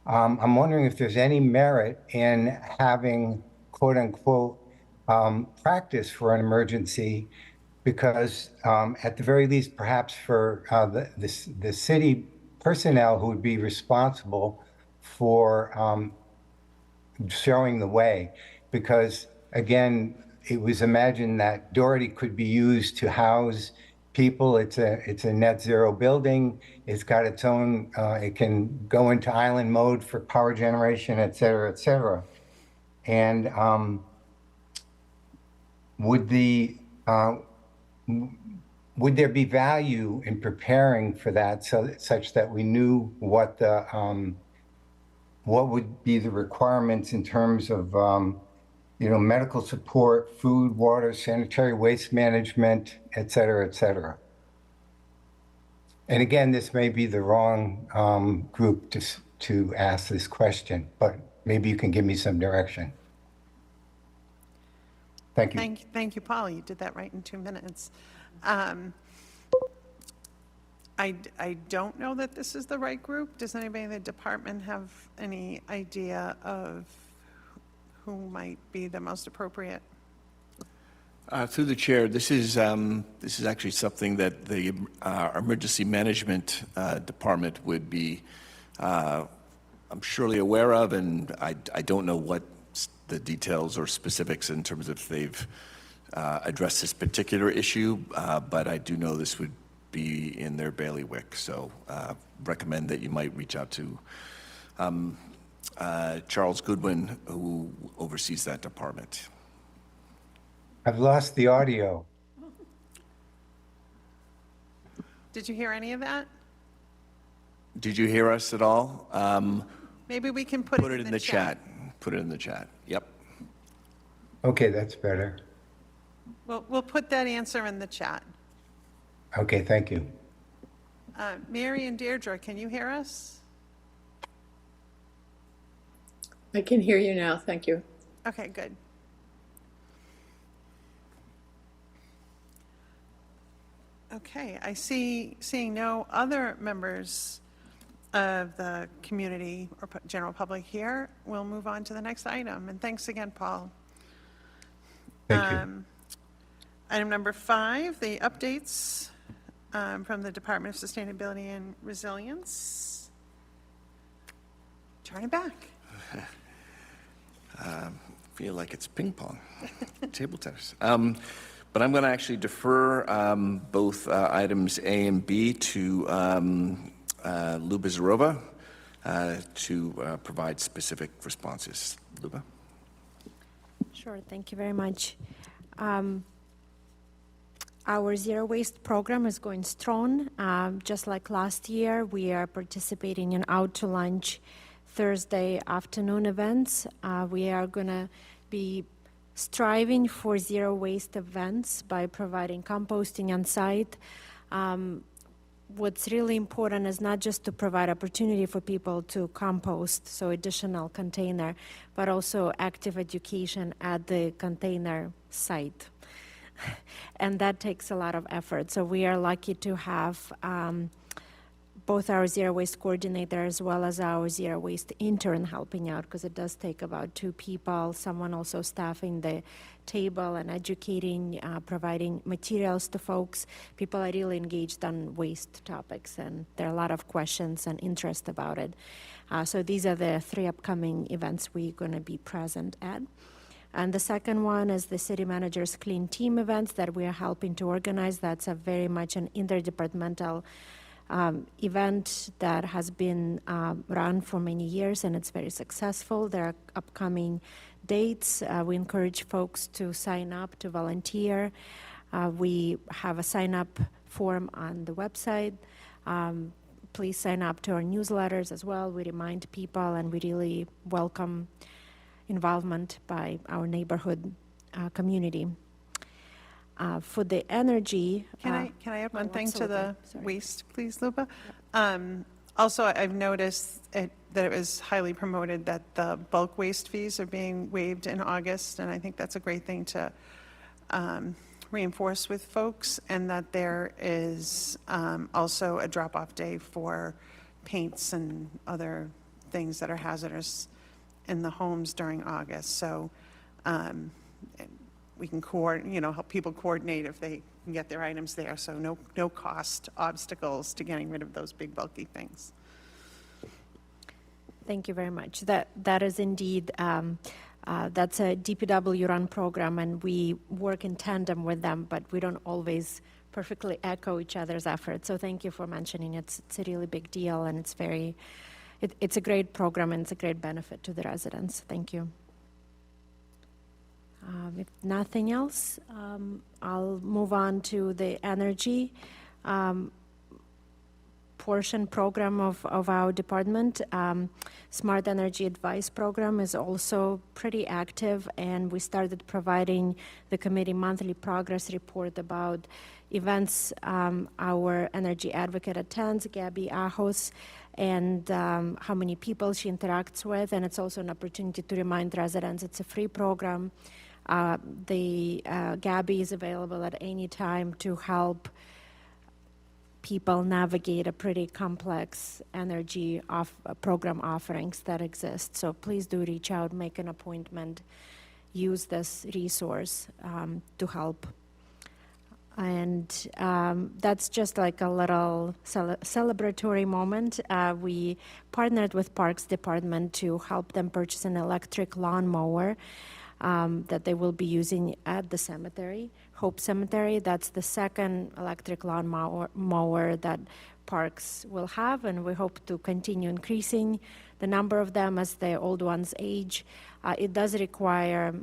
I'm wondering if there's any merit in having quote unquote practice for an emergency, because at the very least, perhaps for the city personnel who would be responsible for showing the way, because again, it was imagined that Doherty could be used to house people. It's a net zero building. It's got its own, it can go into island mode for power generation, et cetera, et cetera. And would there be value in preparing for that, such that we knew what would be the requirements in terms of medical support, food, water, sanitary waste management, et cetera, et cetera. And again, this may be the wrong group to ask this question, but maybe you can give me some direction. Thank you. Thank you, Paul. You did that right in 2 minutes. I don't know that this is the right group. Does anybody in the department have any idea of who might be the most appropriate? Through the chair, this is actually something that the emergency management department would be, I'm surely aware of, and I don't know what the details or specifics in terms of if they've addressed this particular issue, but I do know this would be in their bailiwick. So recommend that you might reach out to Charles Goodwin, who oversees that department. I've lost the audio. Did you hear any of that? Did you hear us at all? Maybe we can put it in the chat. Put it in the chat. Yep. Okay, that's better. We'll put that answer in the chat. Okay, thank you. Mary and Deirdre, can you hear us? I can hear you now. Thank you. Okay, good. Okay, seeing no other members of the community or general public here, we'll move on to the next item. And thanks again, Paul. Thank you. Item number 5, the updates from the Department of Sustainability and Resilience. Turn it back. Feel like it's ping pong, table tennis. But I'm going to actually defer both items A and B to Luba Zarova to provide specific responses. Luba? Sure, thank you very much. Our zero waste program is going strong. Just like last year, we are participating in Out to Lunch Thursday afternoon events. We are going to be striving for zero waste events by providing composting on site. What's really important is not just to provide opportunity for people to compost, so additional container, but also active education at the container site. And that takes a lot of effort. So we are lucky to have both our zero waste coordinator as well as our zero waste intern helping out, because it does take about 2 people, someone also staffing the table and educating, providing materials to folks. People are really engaged on waste topics, and there are a lot of questions and interest about it. So these are the 3 upcoming events we're going to be present at. And the second one is the city manager's clean team events that we are helping to organize. That's a very much an interdepartmental event that has been run for many years, and it's very successful. There are upcoming dates. We encourage folks to sign up, to volunteer. We have a sign-up form on the website. Please sign up to our newsletters as well. We remind people, and we really welcome involvement by our neighborhood community. For the energy. Can I add one oh, thing to the absolutely. Sorry. waste, please, Luba? Also, I've noticed that it was highly promoted that the bulk waste fees are being waived in August, and I think that's a great thing to reinforce with folks, and that there is also a drop-off day for paints and other things that are hazardous in the homes during August. So we can help people coordinate if they can get their items there. So no cost obstacles to getting rid of those big bulky things. Thank you very much. That is indeed, that's a DPW run program, and we work in tandem with them, but we don't always perfectly echo each other's efforts. So thank you for mentioning it. It's a really big deal, and it's a great program, and it's a great benefit to the residents. Thank you. If nothing else, I'll move on to the energy portion program of our department. Smart Energy Advice Program is also pretty active, and we started providing the committee monthly progress report about events our energy advocate attends, Gabby Ajos, and how many people she interacts with, and it's also an opportunity to remind residents it's a free program. Gabby is available at any time to help people navigate a pretty complex energy program offerings that exist. So please do reach out, make an appointment, use this resource to help. And that's just like a little celebratory moment. We partnered with Parks Department to help them purchase an electric lawnmower that they will be using at the cemetery, Hope Cemetery. That's the second electric lawnmower that Parks will have, and we hope to continue increasing the number of them as the old ones age. It does require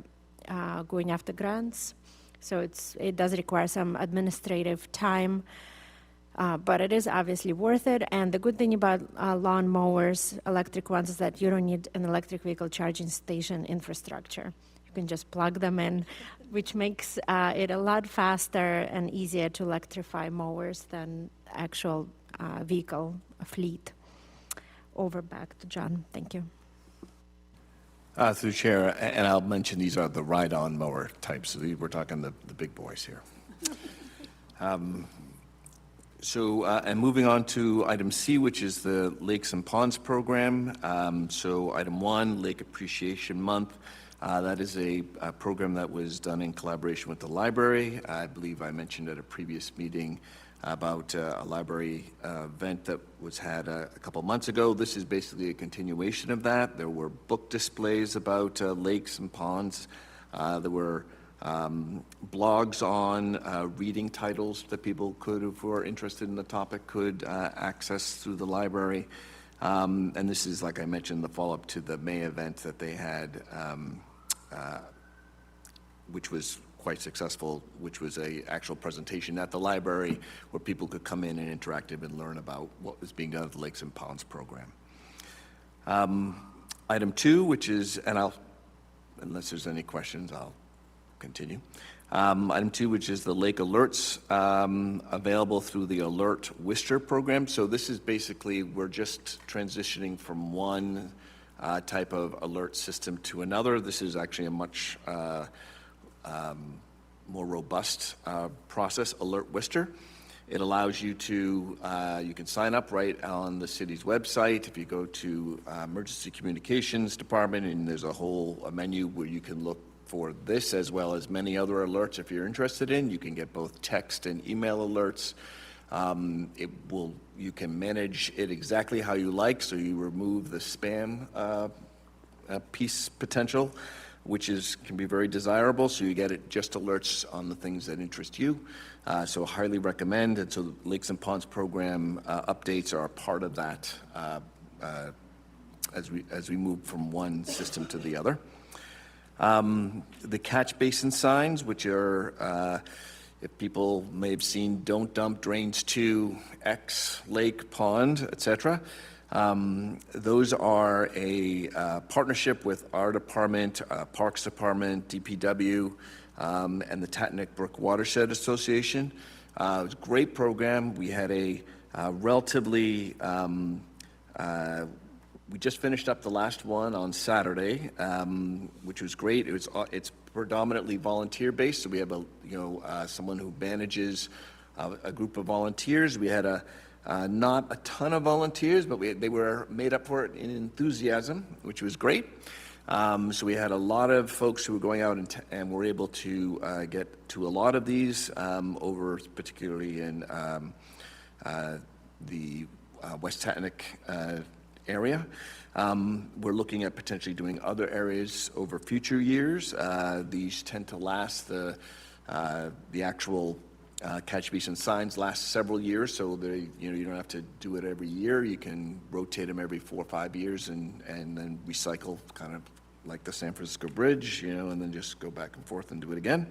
going after grants, so it does require some administrative time, but it is obviously worth it. And the good thing about lawn mowers, electric ones, is that you don't need an electric vehicle charging station infrastructure. You can just plug them in, which makes it a lot faster and easier to electrify mowers than actual vehicle fleet. Over back to John. Thank you. Through the chair, and I'll mention these are the ride-on mower types. So we're talking the big boys here. And moving on to item C, which is the Lakes and Ponds program. So item 1, Lake Appreciation Month. That is a program that was done in collaboration with the library. I believe I mentioned at a previous meeting about a library event that was had a couple months ago. This is basically a continuation of that. There were book displays about lakes and ponds. There were blogs on reading titles that people could, if were interested in the topic, could access through the library. And this is, like I mentioned, the follow-up to the May event that they had, which was quite successful, which was a actual presentation at the library where people could come in and interact and learn about what was being done at the Lakes and Ponds program. Item 2, which is, unless there's any questions, I'll continue. Item 2, which is the Lake Alerts available through the Alert Worcester program. So this is basically, we're just transitioning from one type of alert system to another. This is actually a much more robust process, Alert Worcester. It allows you to, you can sign up right on the city's website. If you go to Emergency Communications Department, and there's a whole menu where you can look for this as well as many other alerts if you're interested in. You can get both text and email alerts. You can manage it exactly how you like, so you remove the spam piece potential, which can be very desirable, so you get it just alerts on the things that interest you. So highly recommend, and so the Lakes and Ponds program updates are a part of that as we move from one system to the other. The catch basin signs, which are, if people may have seen, don't dump drains to X lake, pond, etc. Those are a partnership with our department, Parks Department, DPW, and the Tatanic Brook Watershed Association. It was a great program. We had a relatively we just finished up the last one on Saturday, which was great. It's predominantly volunteer-based, so we have someone who manages a group of volunteers. We had not a ton of volunteers, but they were made up for it in enthusiasm, which was great. So we had a lot of folks who were going out and were able to get to a lot of these over, particularly in the West Tatanic area. We're looking at potentially doing other areas over future years. These tend to last, the actual catch basin signs last several years, so you don't have to do it every year. You can rotate them every 4 or 5 years and then recycle, kind of like the San Francisco Bridge, and then just go back and forth and do it again.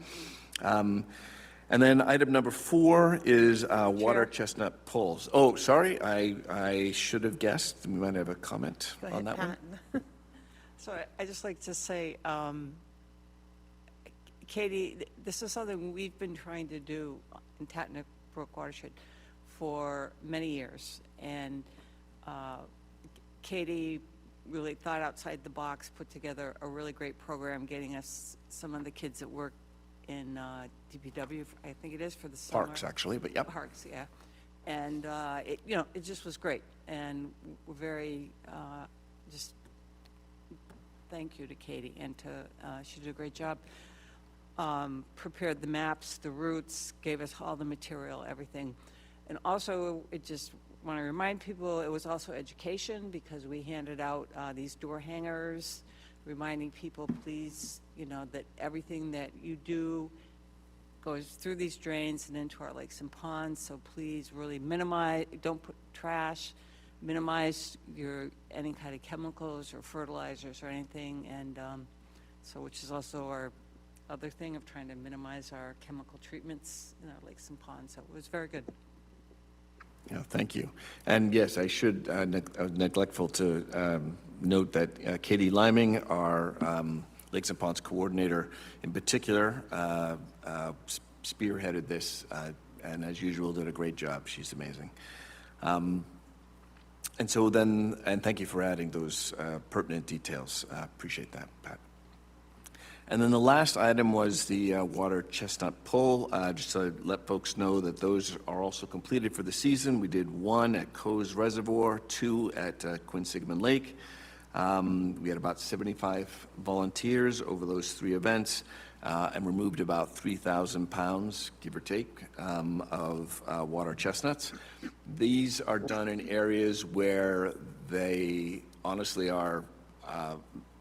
And then item number 4 is water chestnut pulls. Oh, sorry, I should have guessed. We might have a comment Go on ahead, that one. Pat. So I just like to say, Katie, this is something we've been trying to do in Tatanic Brook Watershed for many years. And Katie really thought outside the box, put together a really great program, getting us some of the kids that work in DPW, I think it is, for the summer. Parks, actually, but yep. Parks, yeah. And it just was great. And we're very, just thank you to Katie, and she did a great job. Prepared the maps, the routes, gave us all the material, everything. And also, want to remind people, it was also education, because we handed out these door hangers, reminding people, please, that everything that you do goes through these drains and into our lakes and ponds. So please really don't put trash, minimize any kind of chemicals or fertilizers or anything. And which is also our other thing of trying to minimize our chemical treatments in our lakes and ponds. So it was very good. Yeah, thank you. And yes, I should, I was neglectful to note that Katie Liming, our Lakes and Ponds coordinator in particular, spearheaded this, and as usual, did a great job. She's amazing. And thank you for adding those pertinent details. Appreciate that, Pat. And then the last item was the water chestnut pull. Just to let folks know that those are also completed for the season. We did 1 at Coes Reservoir, 2 at Quinsigamond Lake. We had about 75 volunteers over those 3 events and removed about 3,000 pounds, give or take, of water chestnuts. These are done in areas where they honestly are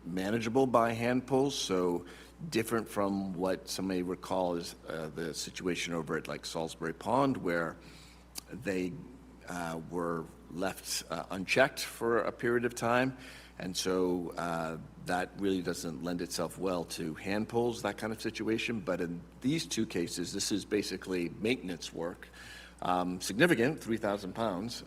manageable by hand pulls, so different from what some may recall is the situation over at like Salisbury Pond, where they were left unchecked for a period of time. And so that really doesn't lend itself well to hand pulls, that kind of situation. But in these 2 cases, this is basically maintenance work, significant, 3,000 pounds,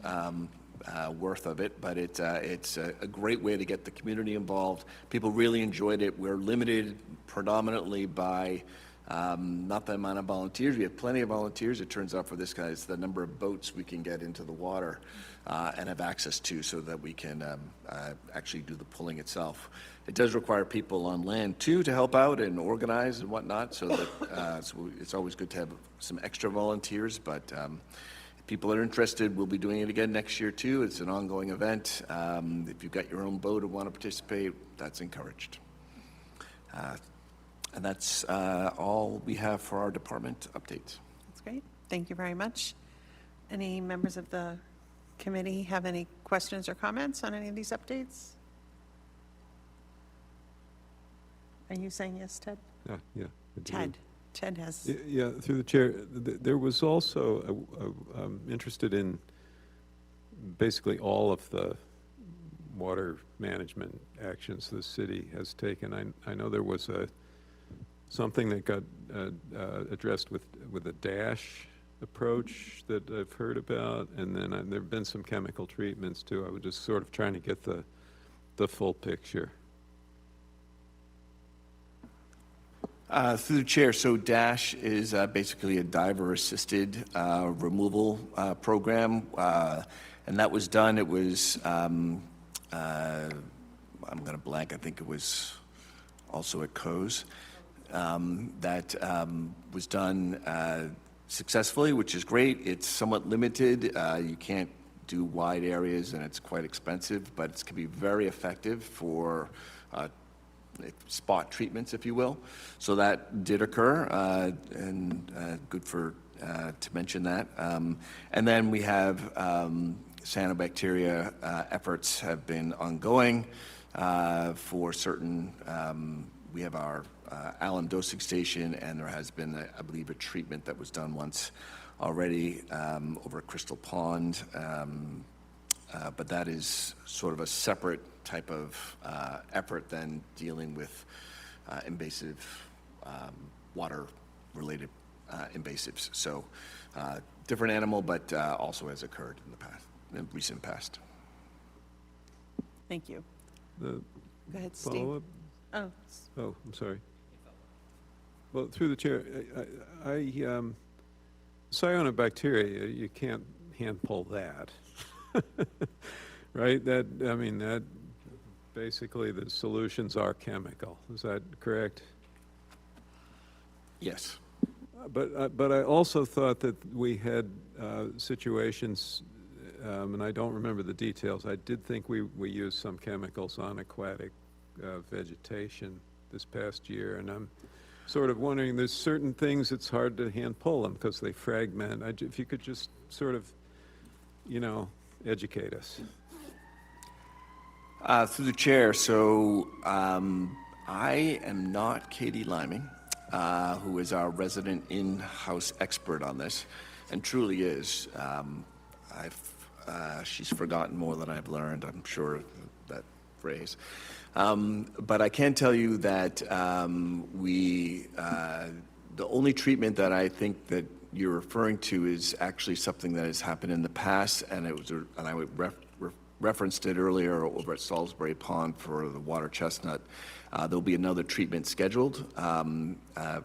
worth of it, but it's a great way to get the community involved. People really enjoyed it. We're limited predominantly by not the amount of volunteers. We have plenty of volunteers. It turns out for this guy, it's the number of boats we can get into the water and have access to, so that we can actually do the pulling itself. It does require people on land too to help out and organize and whatnot, so that so it's always good to have some extra volunteers, but people are interested, we'll be doing it again next year too. It's an ongoing event. If you've got your own boat and want to participate, that's encouraged. And that's all we have for our department updates. That's great. Thank you very much. Any members of the committee have any questions or comments on any of these updates? Are you saying yes, Ted? Yeah, yeah. I do. Ted. Ted has, Yeah, through the chair, there was also, I'm interested in basically all of the water management actions the city has taken. I know there was something that got addressed with a DASH approach that I've heard about, and then there've been some chemical treatments too. I was just sort of trying to get the full picture. Through the chair, so DASH is basically a diver-assisted removal program, and that was done. It was, I'm going to blank, I think it was also at COES, that was done successfully, which is great. It's somewhat limited. You can't do wide areas, and it's quite expensive, but it can be very effective for spot treatments, if you will. So that did occur, and good for to mention that. And then we have cyanobacteria efforts have been ongoing for certain. We have our alum dosing station, and there has been, I believe, a treatment that was done once already over at Crystal Pond. But that is sort of a separate type of effort than dealing with invasive water-related invasives. So different animal, but also has occurred in the past, in recent past. thank you. The Go ahead, Steve. follow-up? Oh, Oh, I'm sorry. Well, through the chair, cyanobacteria, you can't hand pull that. Right? That basically the solutions are chemical. Is that correct? Yes. But I also thought that we had situations, and I don't remember the details. I did think we used some chemicals on aquatic vegetation this past year, and I'm sort of wondering, there's certain things it's hard to hand pull them because they fragment. If you could just sort of, educate us. Through the chair, so I am not Katie Liming, who is our resident in-house expert on this, and truly is. She's forgotten more than I've learned, I'm sure, that phrase. But I can tell you that the only treatment that I think that you're referring to is actually something that has happened in the past, and I would referenced it earlier over at Salisbury Pond for the water chestnut. There'll be another treatment scheduled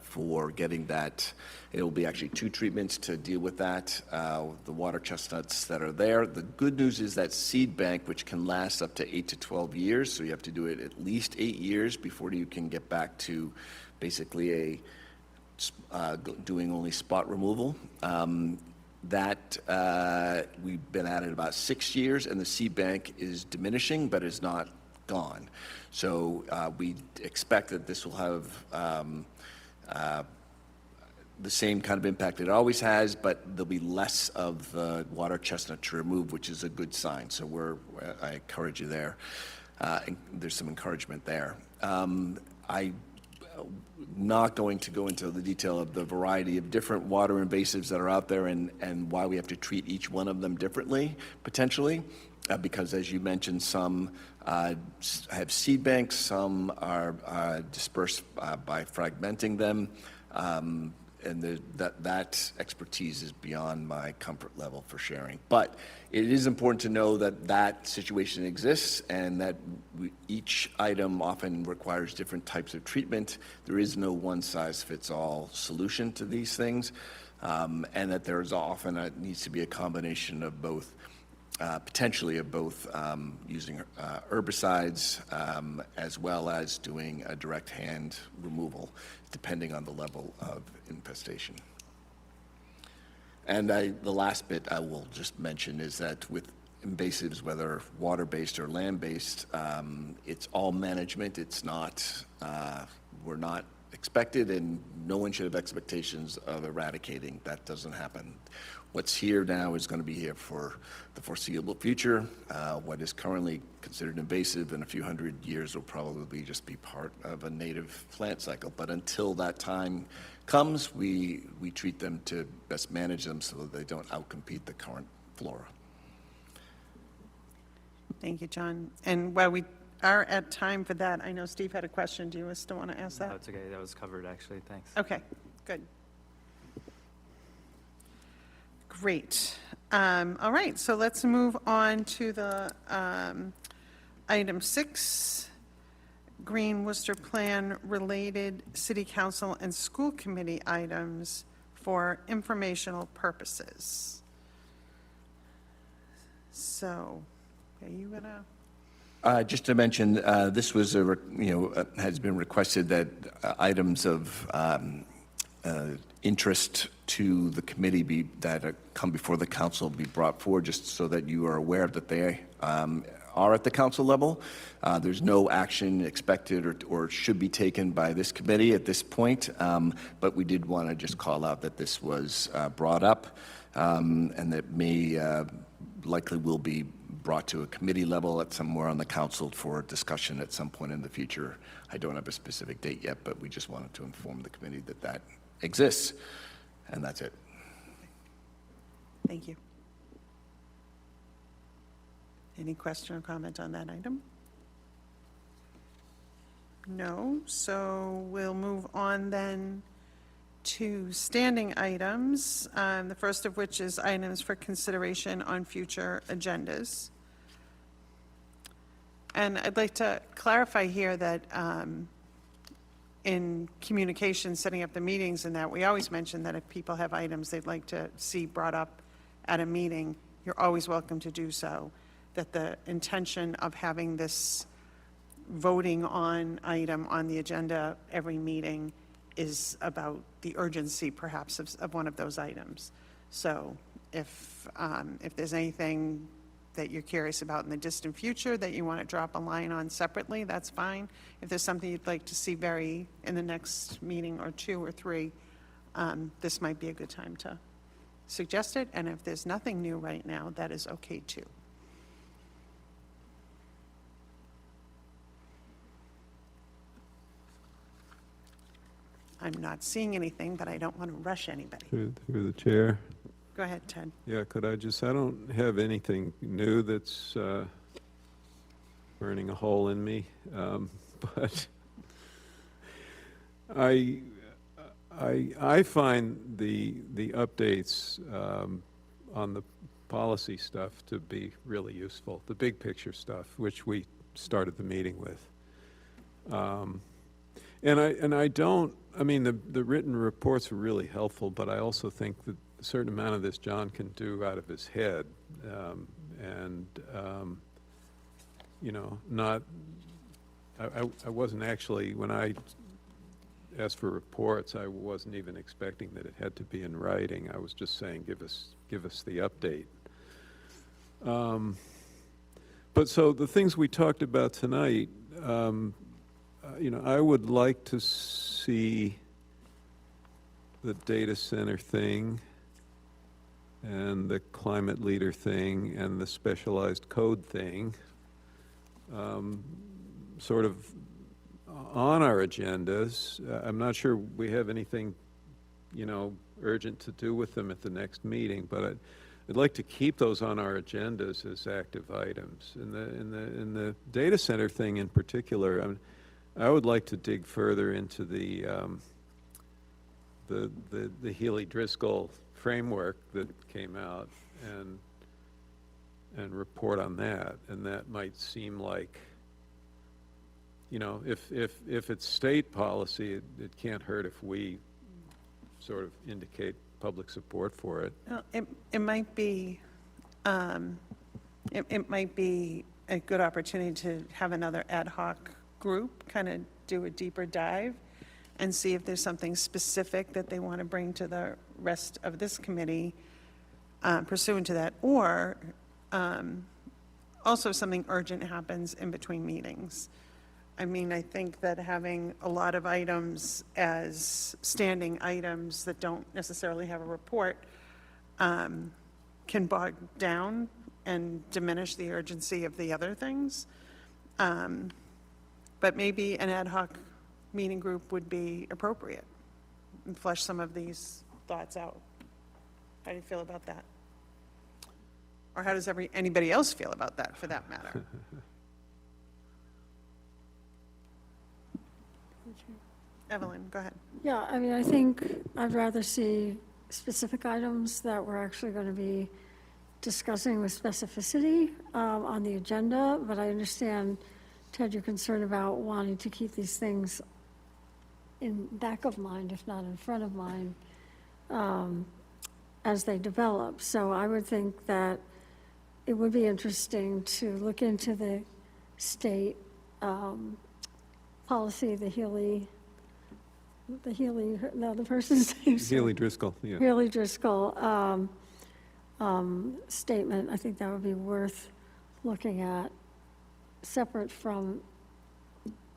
for getting that. It'll be actually 2 treatments to deal with that, the water chestnuts that are there. The good news is that seed bank, which can last up to 8 to 12 years, so you have to do it at least 8 years before you can get back to basically doing only spot removal. That we've been at it about 6 years, and the seed bank is diminishing, but is not gone. So we expect that this will have the same kind of impact it always has, but there'll be less of the water chestnut to remove, which is a good sign. So I encourage you there. There's some encouragement there. I'm not going to go into the detail of the variety of different water invasives that are out there and why we have to treat each one of them differently, potentially, because as you mentioned, some have seed banks, some are dispersed by fragmenting them, and that expertise is beyond my comfort level for sharing. But it is important to know that situation exists, and that each item often requires different types of treatment. There is no one-size-fits-all solution to these things, and that there is often needs to be a combination of both, potentially of both using herbicides as well as doing a direct hand removal, depending on the level of infestation. And the last bit I will just mention is that with invasives, whether water-based or land-based, it's all management. It's not, we're not expected, and no one should have expectations of eradicating. That doesn't happen. what's here now is going to be here for the foreseeable future. What is currently considered invasive in a few hundred years will probably just be part of a native plant cycle. But until that time comes, we treat them to best manage them so that they don't outcompete the current flora. Thank you, John. And while we are at time for that, I know Steve had a question. Do you still want to ask that? That's okay, that was covered, actually, thanks. Okay, good. Great. All right, so let's move on to the item 6, Green Worcester Plan related City Council and School Committee items for informational purposes. So, are you gonna? Just to mention, this was has been requested that items of interest to the committee that come before the council be brought forward, just so that you are aware that they are at the council level. There's no action expected or should be taken by this committee at this point, but we did want to just call out that this was brought up, and that may likely will be brought to a committee level at somewhere on the council for discussion at some point in the future. I don't have a specific date yet, but we just wanted to inform the committee that that exists, and that's it. Thank you. Any question or comment on that item? No, so we'll move on then to standing items, the first of which is items for consideration on future agendas. And I'd like to clarify here that in communication, setting up the meetings and that, we always mention that if people have items they'd like to see brought up at a meeting, you're always welcome to do so. That the intention of having this voting on item on the agenda every meeting is about the urgency perhaps of one of those items. So if there's anything that you're curious about in the distant future that you want to drop a line on separately, that's fine. If there's something you'd like to see in the next meeting or 2 or 3, this might be a good time to suggest it. And if there's nothing new right now, that is okay too. I'm not seeing anything, but I don't want to rush anybody. Through the chair. Go ahead, Ted. Yeah, I don't have anything new that's burning a hole in me, but I find the updates on the policy stuff to be really useful, the big picture stuff, which we started the meeting with. The written reports are really helpful, but I also think that a certain amount of this John can do out of his head, I wasn't actually, when I asked for reports, I wasn't even expecting that it had to be in writing. I was just saying, give us the update. But so the things we talked about tonight, I would like to see the data center thing and the climate leader thing and the specialized code thing sort of on our agendas. I'm not sure we have anything, urgent to do with them at the next meeting, but I'd like to keep those on our agendas as active items. In the data center thing in particular, I would like to dig further into the Healy-Driscoll framework that came out and report on that. And that might seem like, if it's state policy, it can't hurt if we sort of indicate public support for it. Well, it might be, it might be a good opportunity to have another ad hoc group kind of do a deeper dive and see if there's something specific that they want to bring to the rest of this committee pursuant to that, or also something urgent happens in between meetings. I think that having a lot of items as standing items that don't necessarily have a report can bog down and diminish the urgency of the other things. But maybe an ad hoc meeting group would be appropriate and flesh some of these thoughts out. How do you feel about that? Or how does anybody else feel about that, for that matter? Evelyn, go ahead. Yeah, I mean, I think I'd rather see specific items that we're actually going to be discussing with specificity on the agenda, but I understand, Ted, your concern about wanting to keep these things in back of mind, if not in front of mind, as they develop. So I would think that it would be interesting to look into the state policy, the person's name. Haley Driscoll, yeah. Haley Driscoll statement. I think that would be worth looking at, separate from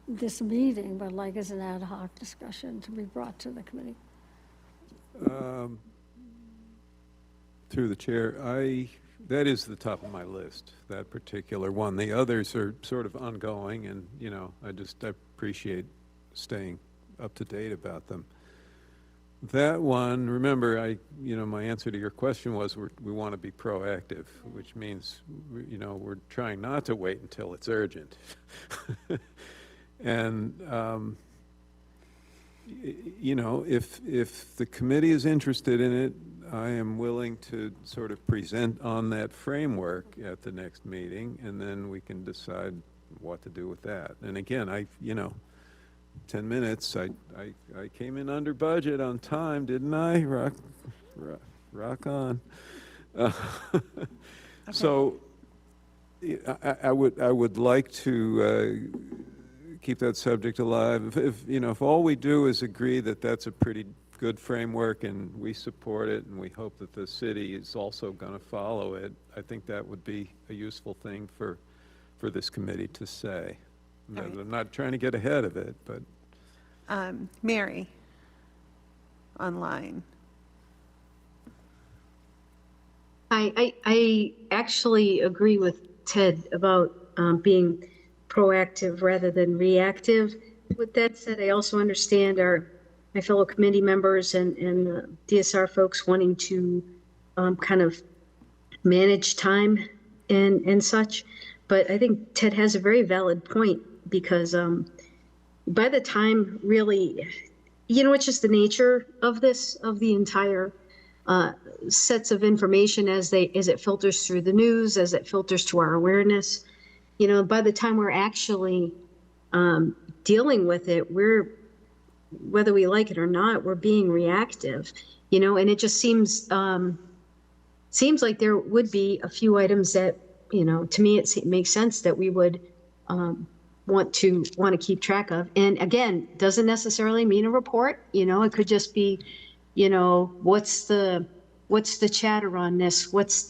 this meeting, but like as an ad hoc discussion to be brought to the committee. Through the chair, that is the top of my list, that particular one. The others are sort of ongoing, and, you know, I appreciate staying up to date about them. That one, remember, my answer to your question was we want to be proactive, which means, we're trying not to wait until it's urgent. And, if the committee is interested in it, I am willing to sort of present on that framework at the next meeting, and then we can decide what to do with that. And again, 10 minutes, I came in under budget on time, didn't I? Rock on. So I would like to keep that subject alive. If all we do is agree that that's a pretty good framework and we support it and we hope that the city is also going to follow it, I think that would be a useful thing for this committee to say. All right. I'm not trying to get ahead of it, but. Mary, online. I actually agree with Ted about being proactive rather than reactive. With that said, I also understand my fellow committee members and the DSR folks wanting to kind of manage time and such. But I think Ted has a very valid point, because by the time really, it's just the nature of the entire sets of information as it filters through the news, as it filters to our awareness. By the time we're actually dealing with it, whether we like it or not, we're being reactive, and it just seems like there would be a few items that, to me, it makes sense that we would want to keep track of. And again, doesn't necessarily mean a report. It could just be, what's the chatter on this? Has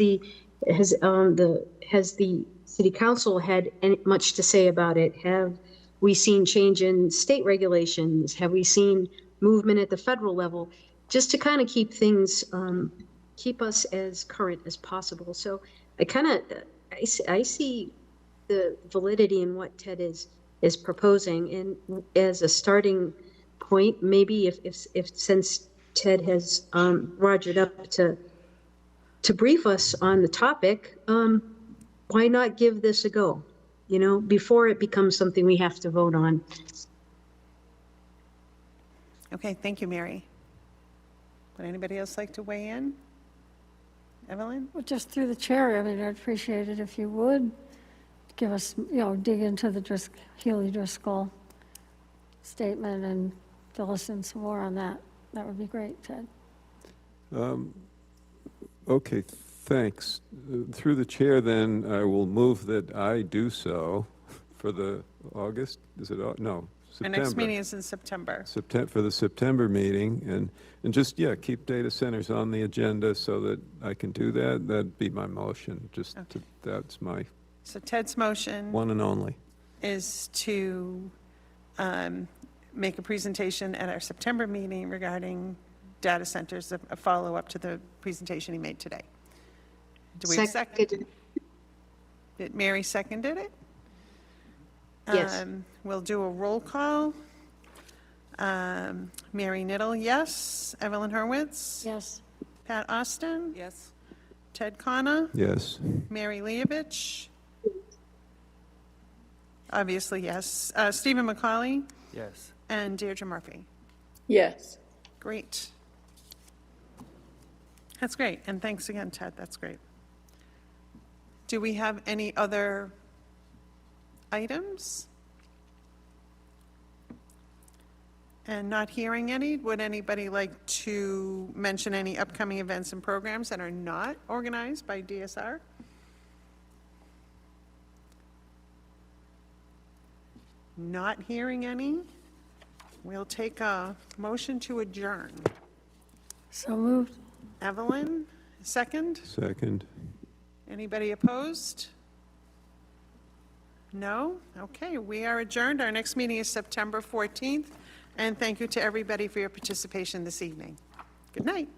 the city council had much to say about it? Have we seen change in state regulations? Have we seen movement at the federal level? Just to kind of keep things, keep us as current as possible. So I see the validity in what Ted is proposing, and as a starting point, maybe if since Ted has rogered up to brief us on the topic, why not give this a go, before it becomes something we have to vote on. Okay, thank you, Mary. Would anybody else like to weigh in? Evelyn? Well, just through the chair, I mean, I'd appreciate it if you would give us, dig into the Healy Driscoll statement and fill us in some more on that. That would be great, Ted. Okay, thanks. Through the chair, then, I will move that I do so for the August, no, September. Our next meeting is in September. For the September meeting, and just, keep data centers on the agenda so that I can do that. That'd be my motion, that's my So Ted's motion one and only. is to make a presentation at our September meeting regarding data centers, a follow-up to the presentation he made today. Do we have a second? Seconded. Did Mary seconded it? Yes. We'll do a roll call. Mary Niddle, yes. Evelyn Hurwitz? Yes. Pat Austin? Yes? Ted Khanna? Yes. Mary Leovich? Obviously, yes. Stephen McCauley? Yes. And Deirdre Murphy? Yes. Great. That's great, and thanks again, Ted, that's great. Do we have any other items? And not hearing any, would anybody like to mention any upcoming events and programs that are not organized by DSR? Not hearing any, we'll take a motion to adjourn. So moved. Evelyn, second? Second. Anybody opposed? No? Okay, we are adjourned. Our next meeting is September 14th, and thank you to everybody for your participation this evening. Good night.